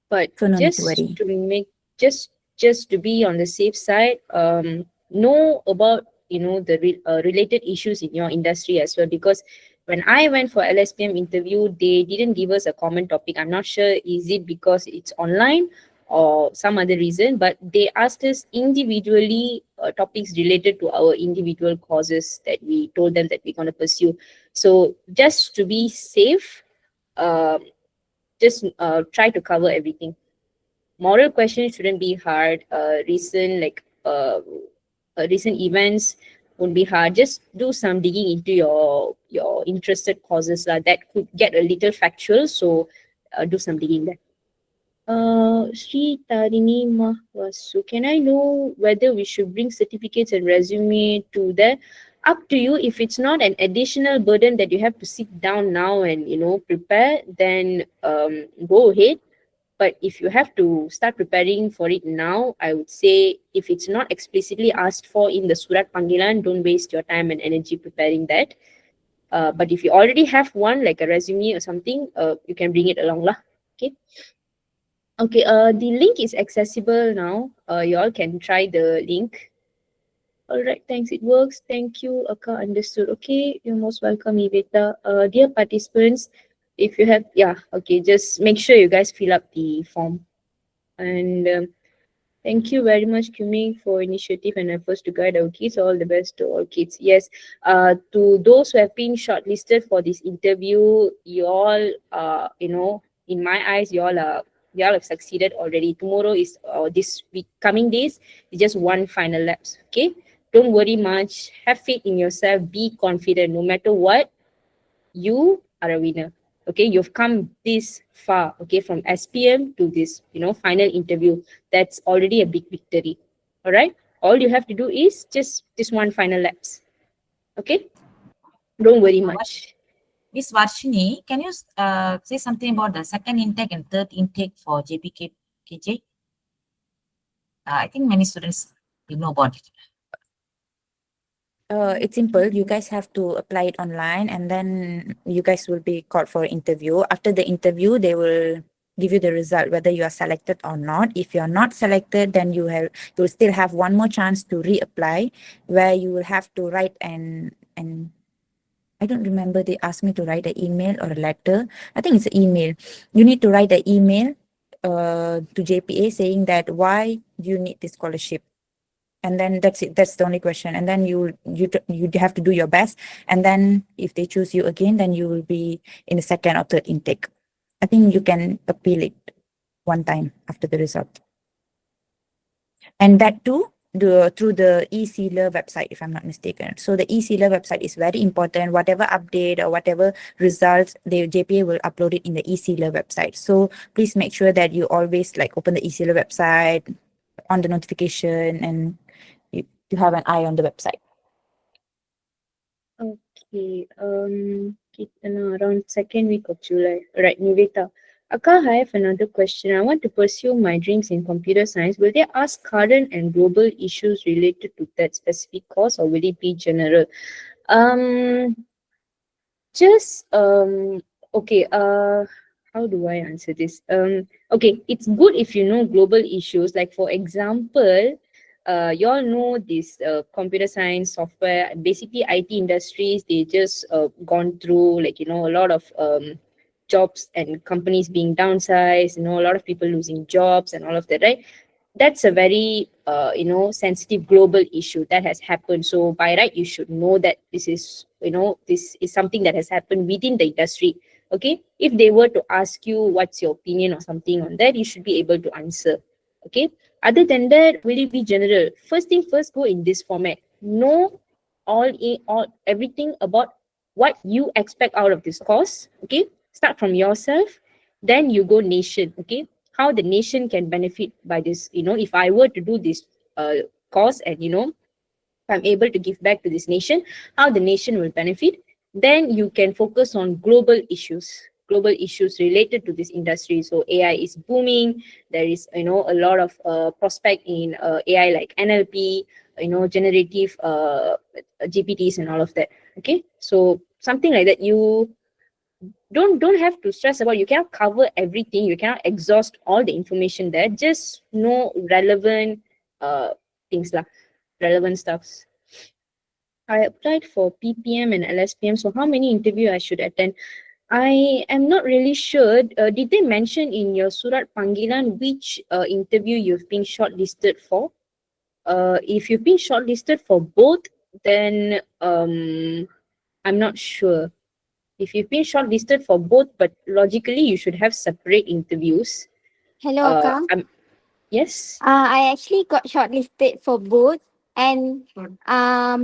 But So no need just to worry. to make just to be on the safe side, know about the related issues in your industry as well, because when I went for LSPM interview, they didn't give us a common topic. I'm not sure is it because it's online or some other reason, but they asked us individually topics related to our individual courses that we told them that we're going to pursue. So just to be safe, just try to cover everything. Moral questions shouldn't be hard. Recent events won't be hard. Just do some digging into your interested causes that could get a little factual. So do some digging there. Sri Tarini Mahwasu, can I know whether we should bring certificates and resume to there? Up to you. If it's not an additional burden that you have to sit down now and prepare, then go ahead. But if you have to start preparing for it now, I would say if it's not explicitly asked for in the Surat Panggilan, don't waste your time and energy preparing that. But if you already have one, like a resume or something, you can bring it along lah. Okay. Okay, the link is accessible now. You all can try the link. All right, thanks. It works. Thank you, Aka. Understood. Okay, you're most welcome, Iveta. Dear participants, if you have, okay, just make sure you guys fill up the form. And thank you very much, Kumi, for initiative and efforts to guide our kids. All the best to all kids. Yes, to those who have been shortlisted for this interview, you all, in my eyes, you all have succeeded already. Tomorrow is this week, coming days is just one final lapse. Okay, don't worry much. Have faith in yourself. Be confident. No matter what, you are a winner. Okay, you've come this far, okay, from SPM to this, final interview. That's already a big victory. All right, all you have to do is just this one final lapse. Okay, don't worry much. Miss Varshini, can you say something about the second intake and third intake for JPKJ? I think many students will know about it. It's simple. You guys have to apply it online, and then you guys will be called for interview. After the interview, they will give you the result whether you are selected or not. If you are not selected, then you will still have one more chance to reapply, where you will have to write and I don't remember, they asked me to write an email or a letter. I think it's an email. You need to write an email to JPA saying that why do you need this scholarship. And then that's it. That's the only question. And then you have to do your best. And then if they choose you again, then you will be in the second or third intake. I think you can appeal it one time after the result. And that too, through the eSealer website, if I'm not mistaken. So the eSealer website is very important. Whatever update or whatever results, the JPA will upload it in the eSealer website. So please make sure that you always like open the eSealer website, on the notification, and you have an eye on the website. Okay, kita na around second week of July. Right, Niveta. Akka, I have another question. I want to pursue my dreams in computer science. Will they ask current and global issues related to that specific course, or will it be general? Okay, how do I answer this? Okay, it's good if you know global issues. Like for example, you all know this computer science software, basically IT industries, they just gone through like, a lot of jobs and companies being downsized, a lot of people losing jobs and all of that, right? That's a very sensitive global issue that has happened. So by right, you should know that this is something that has happened within the industry. Okay, if they were to ask you what's your opinion or something on that, you should be able to answer. Okay, other than that, will it be general? First thing first, go in this format. Know all everything about what you expect out of this course. Okay, start from yourself, then you go nation. Okay, how the nation can benefit by this. If I were to do this course, and I'm able to give back to this nation, how the nation will benefit. Then you can focus on global issues related to this industry. So AI is booming. There is a lot of prospect in AI, like NLP, generative GPTs and all of that. Okay, so something like that. You don't have to stress about, you cannot cover everything, you cannot exhaust all the information there. Just know relevant things lah, relevant stuffs. I applied for PPM and LSPM, so how many interview I should attend? I am not really sure. Did they mention in your surat panggilan which interview you've been shortlisted for? If you've been shortlisted for both, then I'm not sure. If you've been shortlisted for both, but logically you should have separate interviews. Hello, Akang. Yes. I actually got shortlisted for both, and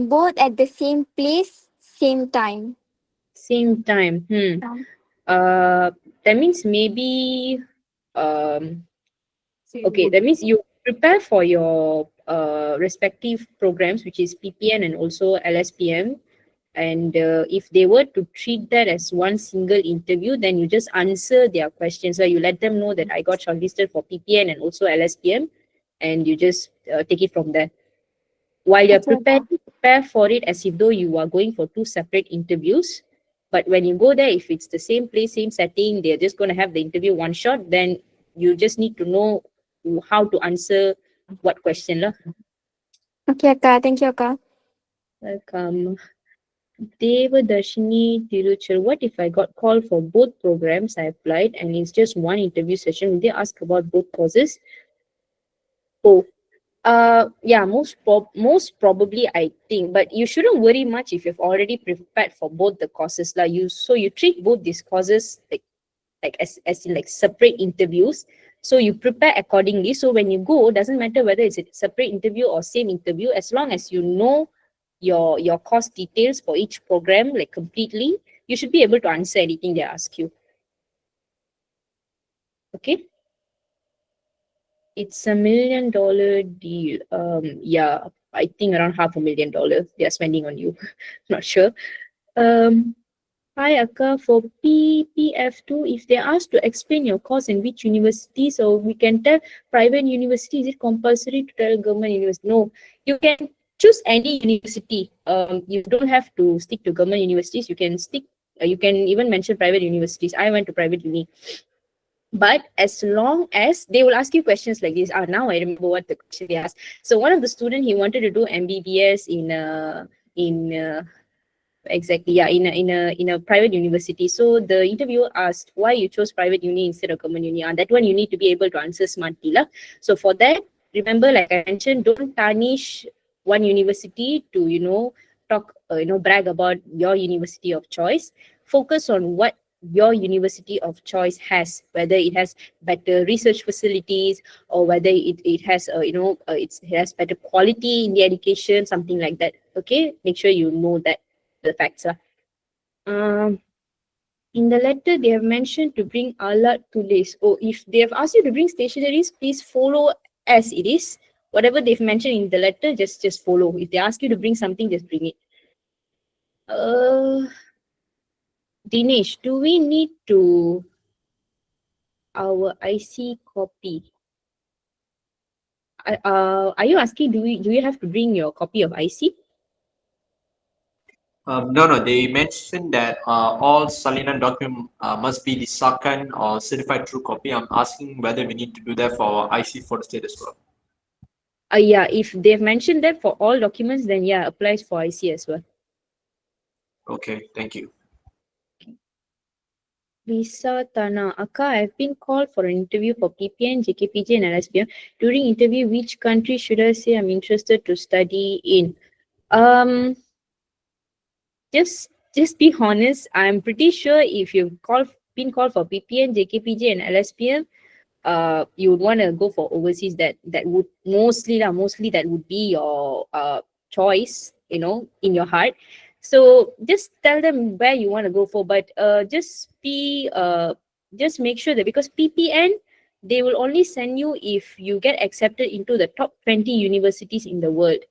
both at the same place, same time. Same time. That means maybe okay, that means you prepare for your respective programs, which is PPN and also LSPM. And if they were to treat that as one single interview, then you just answer their questions. So you let them know that I got shortlisted for PPN and also LSPM, and you just take it from there. While you're prepared, prepare for it as if though you are going for two separate interviews. But when you go there, if it's the same place, same setting, they're just going to have the interview one shot, then you just need to know how to answer what question lah. Okay, Akka. Thank you, Akka. Welcome. Devadarshini Tiruchal, what if I got called for both programs I applied and it's just one interview session? Will they ask about both courses? Oh, yeah, most probably I think, but you shouldn't worry much if you've already prepared for both the courses lah. You treat both these courses like as in like separate interviews. So you prepare accordingly. So when you go, doesn't matter whether it's a separate interview or same interview, as long as you know your course details for each program like completely, you should be able to answer anything they ask you. Okay, it's $1 million deal. Yeah, I think around $500,000 they are spending on you. Not sure. Hi Akka, for PPF2, if they ask to explain your course and which university, so we can tell private university, is it compulsory to tell government university? No, you can choose any university. You don't have to stick to government universities. You can you can even mention private universities. I went to private uni. But as long as they will ask you questions like this, now I remember what the question they asked. So one of the students, he wanted to do MBBS in a private university. So the interviewer asked why you chose private uni instead of government uni. That one you need to be able to answer smartly lah. So for that, remember, like I mentioned, don't tarnish one university to talk brag about your university of choice. Focus on what your university of choice has, whether it has better research facilities or whether it has it has better quality in the education, something like that. Okay, make sure you know that the facts are. In the letter, they have mentioned to bring alat tulis. Or if they have asked you to bring stationaries, please follow as it is. Whatever they've mentioned in the letter, just follow. If they ask you to bring something, just bring it. Dinesh, do we need to our IC copy? Are you asking, do you have to bring your copy of IC? No, they mentioned that all salinan document must be the SAKAN or certified true copy. I'm asking whether we need to do that for IC for the state as well. Yeah, if they've mentioned that for all documents, then yeah, applies for IC as well. Okay, thank you. Lisa Tana, Akka, I've been called for an interview for PPN, JKPJ, and LSPM. During interview, which country should I say I'm interested to study in? Just be honest. I'm pretty sure if you've been called for PPN, JKPJ, and LSPM, you would want to go for overseas. That would mostly that would be your choice, in your heart. So just tell them where you want to go for, but just make sure that, because PPN, they will only send you if you get accepted into the top 20 universities in the world.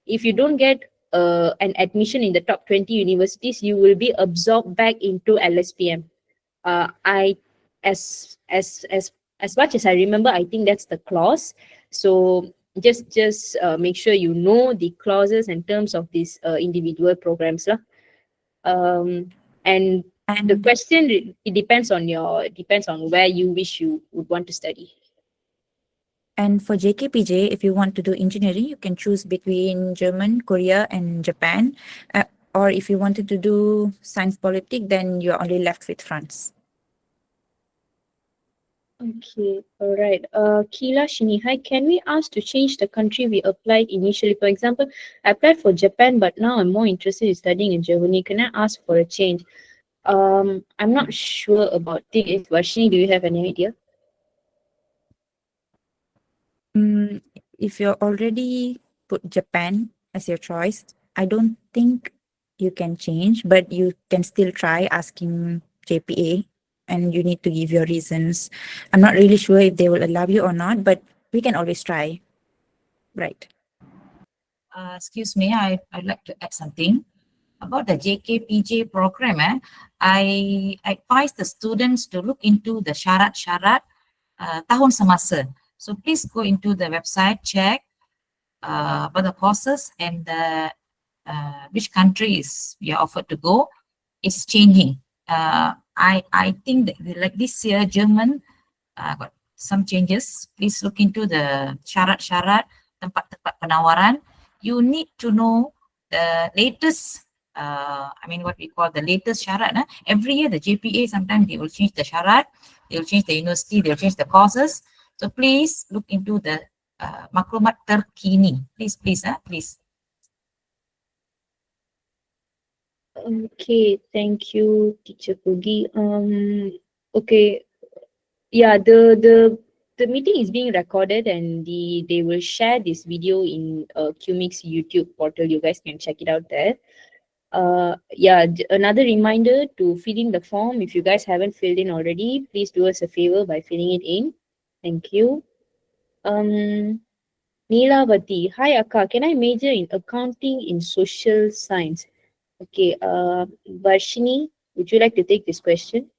If you don't get an admission in the top 20 universities, you will be absorbed back into LSPM. I as much as I remember, I think that's the clause. So just make sure you know the clauses and terms of these individual programs lah. And the question, it depends on where you wish you would want to study. And for JKPJ, if you want to do engineering, you can choose between German, Korea, and Japan. Or if you wanted to do science politics, then you're only left with France. Okay, all right. Keela Shini, hi, can we ask to change the country we applied initially? For example, I applied for Japan, but now I'm more interested in studying in Germany. Can I ask for a change? I'm not sure about this. Varshini, do you have any idea? If you're already put Japan as your choice, I don't think you can change, but you can still try asking JPA, and you need to give your reasons. I'm not really sure if they will allow you or not, but we can always try. Right. Excuse me, I'd like to add something about the JKPJ program. I advise the students to look into the syarat-syarat tahun semasa. So please go into the website, check about the courses and the which countries we are offered to go. It's changing. I think that like this year, German got some changes. Please look into the syarat-syarat, tempat-tempat penawaran. You need to know the latest, what we call the latest syarat. Every year, the JPA, sometimes they will change the syarat, they will change the university, they will change the courses. So please look into the maklumat terkini. Please. Okay, thank you, Teacher Pugi. Okay, yeah, the meeting is being recorded, and they will share this video in QMIX YouTube portal. You guys can check it out there. Yeah, another reminder to fill in the form. If you guys haven't filled in already, please do us a favor by filling it in. Thank you. Neelavati, hi Akka, can I major in accounting in social science? Okay, Varshini, would you like to take this question?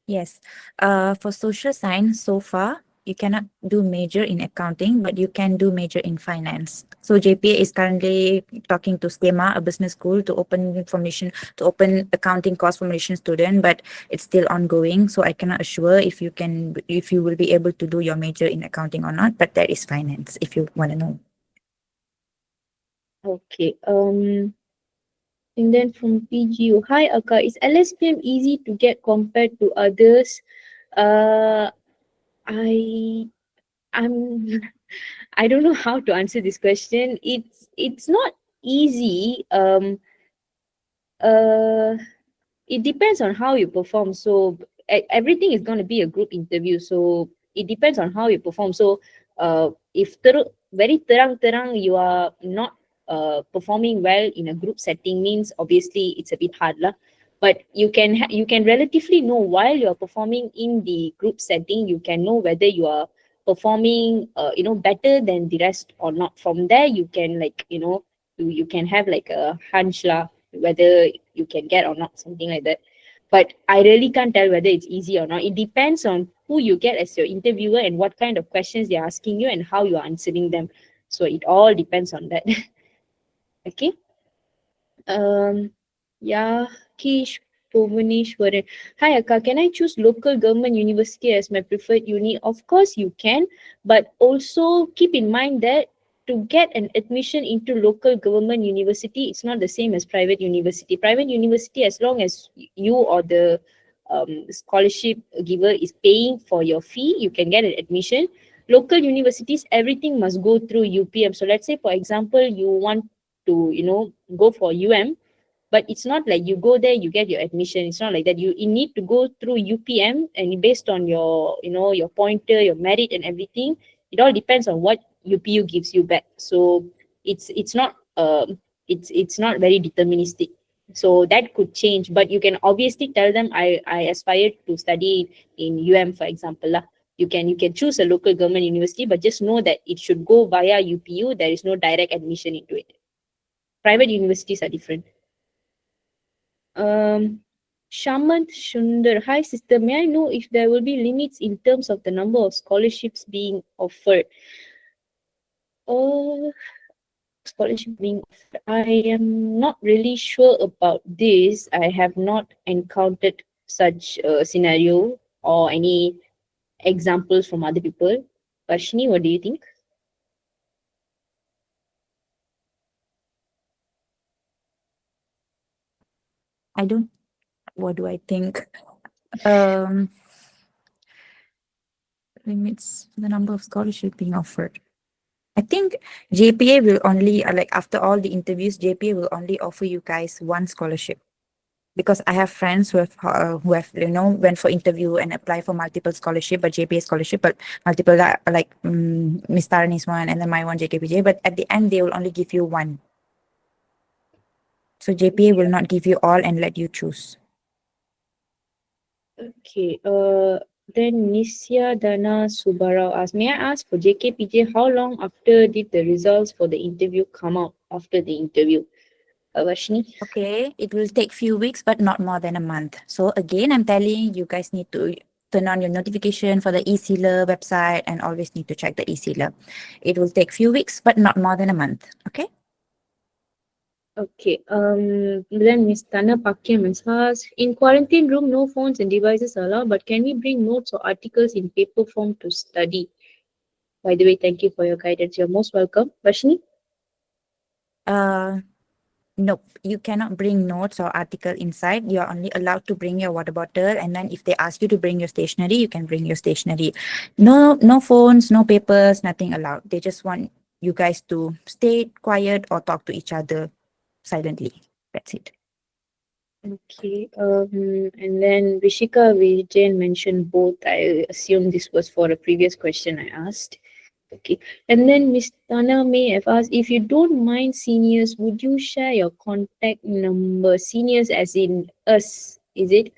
Yes. For social science, so far, you cannot do major in accounting, but you can do major in finance. So JPA is currently talking to SKEMA, a business school, to open accounting course for Malaysian student, but it's still ongoing. So I cannot assure if you will be able to do your major in accounting or not, but that is finance if you want to know. Okay. And then from PGU, hi Akka, is LSPM easy to get compared to others? I'm I don't know how to answer this question. It's not easy. it depends on how you perform. So everything is going to be a group interview. So it depends on how you perform. So if very terang you are not performing well in a group setting, means obviously it's a bit hard lah. But you can you can relatively know while you are performing in the group setting, you can know whether you are performing better than the rest or not. From there you can you can have like a hunch lah whether you can get or not, something like that. But I really can't tell whether it's easy or not. It depends on who you get as your interviewer and what kind of questions they're asking you and how you're answering them. So it all depends on that. Okay. Yeah, Kish Bhuvaneshwaran. Hi Akka, can I choose local government university as my preferred uni? Of course you can, but also keep in mind that to get an admission into local government university, it's not the same as private university. Private university, as long as you or the scholarship giver is paying for your fee, you can get an admission. Local universities, everything must go through UPM. So let's say, for example, you want to, go for but it's not like you go there, you get your admission. It's not like that. You need to go through UPM, and based on your, your pointer, your merit and everything, it all depends on what UPU gives you back. So it's not it's not very deterministic. So that could change, but you can obviously tell them I aspire to study in for example lah. You can choose a local government university, but just know that it should go via UPU. There is no direct admission into it. Private universities are different. Shaman Sundar, hi sister, may I know if there will be limits in terms of the number of scholarships being offered? Scholarship being offered. I am not really sure about this. I have not encountered such a scenario or any examples from other people. Varshini, what do you think? What do I think? Limits the number of scholarships being offered. I think JPA will only, after all the interviews, JPA will only offer you guys one scholarship. Because I have friends who have went for interview and apply for multiple scholarship, but JPA scholarship, but multiple like Miss Tarani's one and then my one JKPJ. But at the end, they will only give you one. So JPA will not give you all and let you choose. Okay. Then Nisya Dana Subarao asked, may I ask for JKPJ, how long after did the results for the interview come out after the interview? Varshini? Okay, it will take few weeks, but not more than a month. So again, I'm telling you guys need to turn on your notification for the eSealer website and always need to check the eSealer. It will take few weeks, but not more than a month. Okay. Okay. Then Miss Tana Pakyam has asked, in quarantine room, no phones and devices are allowed, but can we bring notes or articles in paper form to study? By the way, thank you for your guidance. You're most welcome. Varshini? Nope, you cannot bring notes or article inside. You are only allowed to bring your water bottle, and then if they ask you to bring your stationery, you can bring your stationery. No phones, no papers, nothing allowed. They just want you guys to stay quiet or talk to each other silently. That's it. Okay. And then Rishika Vijayan mentioned both. I assume this was for a previous question I asked. Okay. And then Miss Tana may have asked, if you don't mind seniors, would you share your contact number? Seniors as in us, is it?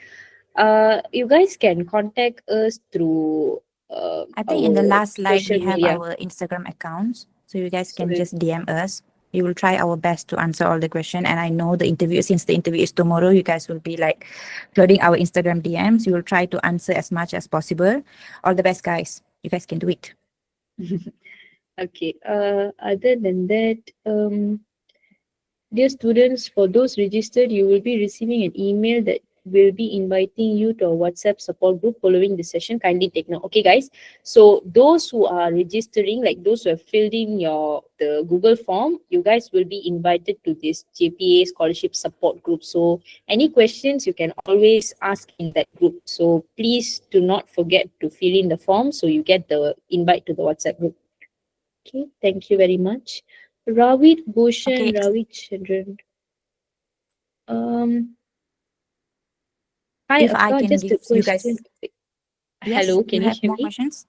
You guys can contact us through I think in the our last slide, we social have media. our Instagram accounts. So you guys can So- just DM us. We will try our best to answer all the questions. And I know since the interview is tomorrow, you guys will be like flooding our Instagram DMs. We will try to answer as much as possible. All the best, guys. You guys can do it. Okay. Other than that, dear students, for those registered, you will be receiving an email that will be inviting you to a WhatsApp support group following the session. Kindly take note. Okay, guys. So those who are registering, like those who have filled in the Google form, you guys will be invited to this JPA scholarship support group. So any questions you can always ask in that group. So please do not forget to fill in the form so you get the invite to the WhatsApp group. Okay, thank you very much. Ravit Bhushan, Okay. Ravit Chandran. Hi, If I Akka, can just a give you guys, question. yes, Hello, you can you have hear more me? questions?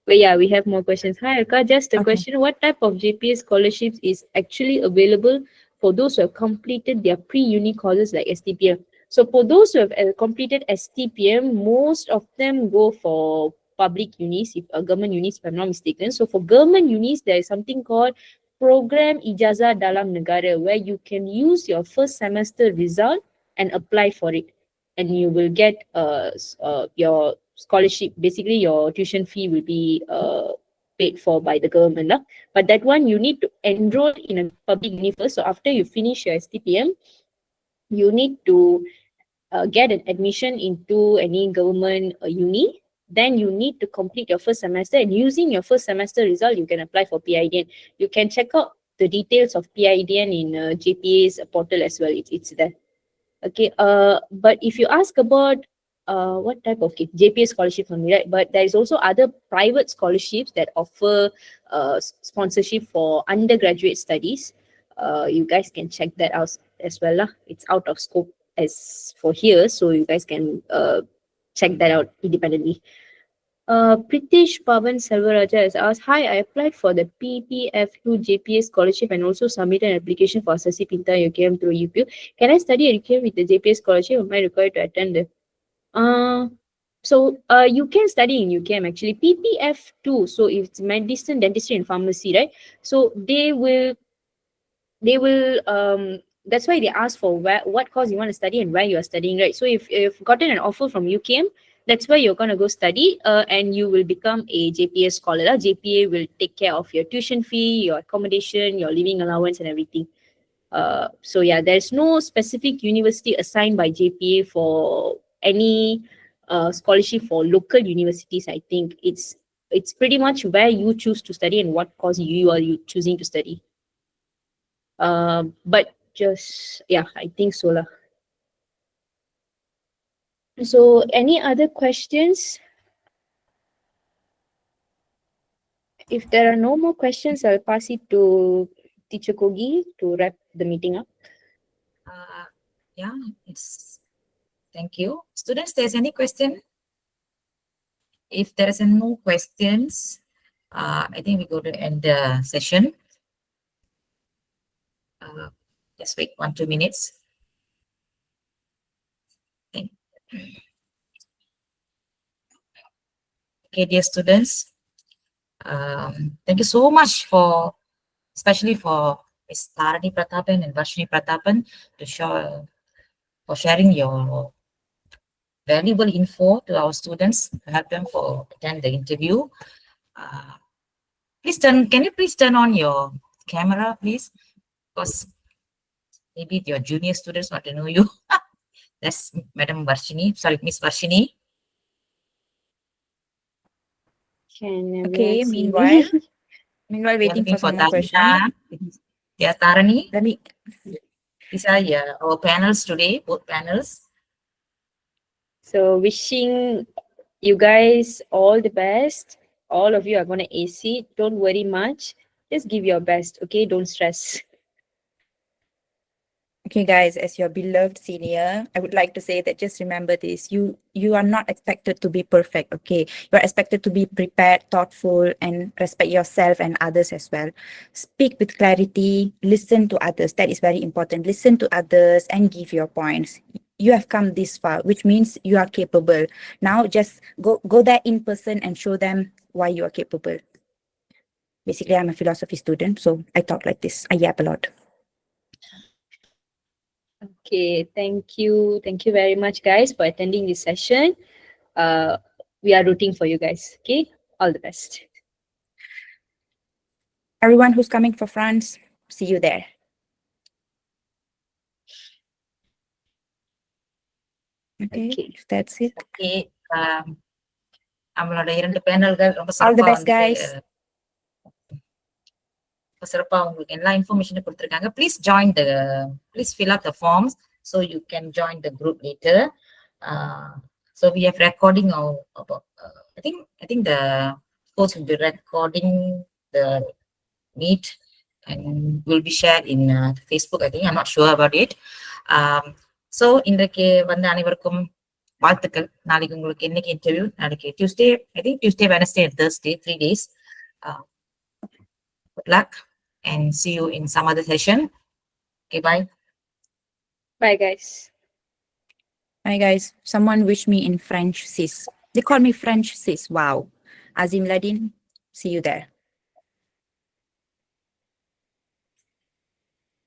Well, yeah, we have more questions. Hi, Akka, just a Okay. question. What type of JPA scholarships is actually available for those who have completed their pre-uni courses like STPM? So for those who have completed STPM, most of them go for public unis, if government unis, if I'm not mistaken. So for government unis, there is something called Program Ijazah Dalam Negara, where you can use your first semester result and apply for it, and you will get your scholarship. Basically, your tuition fee will be paid for by the government lah. But that one you need to enroll in a public uni first. So after you finish your STPM, you need to get an admission into any government uni. Then you need to complete your first semester, and using your first semester result, you can apply for PIDN. You can check out the details of PIDN in JPA's portal as well. It's there. Okay. But if you ask about what type of JPA scholarship only, right? But there is also other private scholarships that offer sponsorship for undergraduate studies. You guys can check that out as well lah. It's out of scope as for here, so you guys can check that out independently. Pritish Pavan Selvaraja has asked, hi, I applied for the PPF2 JPA scholarship and also submitted an application for Sasi Pinta UKM through UPU. Can I study at UKM with the JPA scholarship? Am I required to attend the you can study in UKM actually. PPF2, so it's medicine, dentistry and pharmacy, right? So they will that's why they ask for what course you want to study and where you are studying, right? So if you've gotten an offer from UKM, that's where you're going to go study, and you will become a JPA scholar. JPA will take care of your tuition fee, your accommodation, your living allowance and everything. So yeah, there's no specific university assigned by JPA for any scholarship for local universities. I think it's pretty much where you choose to study and what course you are choosing to study. But just, yeah, I think so lah. So any other questions? If there are no more questions, I'll pass it to Teacher Kogi to wrap the meeting up. Yeah, thank you. Students, there's any question? If there is no questions, I think we go to end the session. Just wait 1-2 minutes. Okay, dear students, thank you so much especially for Ms. Tarani Pratapan and Varshini Pratapan for sharing your valuable info to our students to help them for attend the interview. Can you please turn on your camera, please? Because maybe your junior students want to know you. That's Madam Varshini, sorry, Miss Varshini. Can Okay, everyone see me? meanwhile We are waiting looking for some more Tarana. questions. Yeah, Tarani. Let me, These are our panels today, both panels. So wishing you guys all the best. All of you are going to ace it. Don't worry much. Just give your best, okay? Don't stress. okay, guys, as your beloved senior, I would like to say that just remember this. You are not expected to be perfect, okay? You are expected to be prepared, thoughtful, and respect yourself and others as well. Speak with clarity, listen to others. That is very important. Listen to others and give your points. You have come this far, which means you are capable. Now just go there in person and show them why you are capable. Basically, I'm a philosophy student, so I talk like this. I yap a lot. Okay, thank you. Thank you very much, guys, for attending this session. We are rooting for you guys, okay? All the best. Everyone who's coming for France, see you there. Okay, that's it. Okay, நம்மளோட 2 பேனல்கள் ரொம்ப All the சிறப்பா best, guys. சிறப்பா உங்களுக்கு எல்லா இன்ஃபர்மேஷனும் கொடுத்திருக்காங்க. Please fill up the forms so you can join the group later. So we have recording about I think the coach will be recording the meet and will be shared in Facebook. I think I'm not sure about it. So இன்றைக்கு வந்த அனைவருக்கும் வாழ்த்துக்கள். நாளைக்கு உங்களுக்கு இன்னைக்கு interview, நாளைக்கு Tuesday, I think Tuesday, Wednesday and Thursday, 3 days. Good luck and see you in some other session. Okay, bye. Bye, guys. Hi guys, someone wish me in French, sis. They call me French, sis. Wow. Azim Ladin, see you there.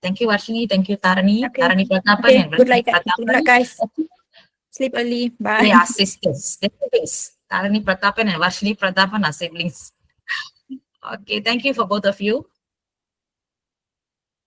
Thank you, Varshini. Thank you, Tarani. Okay. Tarani Pratapan Okay, and good luck, Varshini good luck, Pratapan. guys. Sleep early. Bye. They are sisters. They're siblings. Tarani Pratapan and Varshini Pratapan are siblings. Okay, thank you for both of you.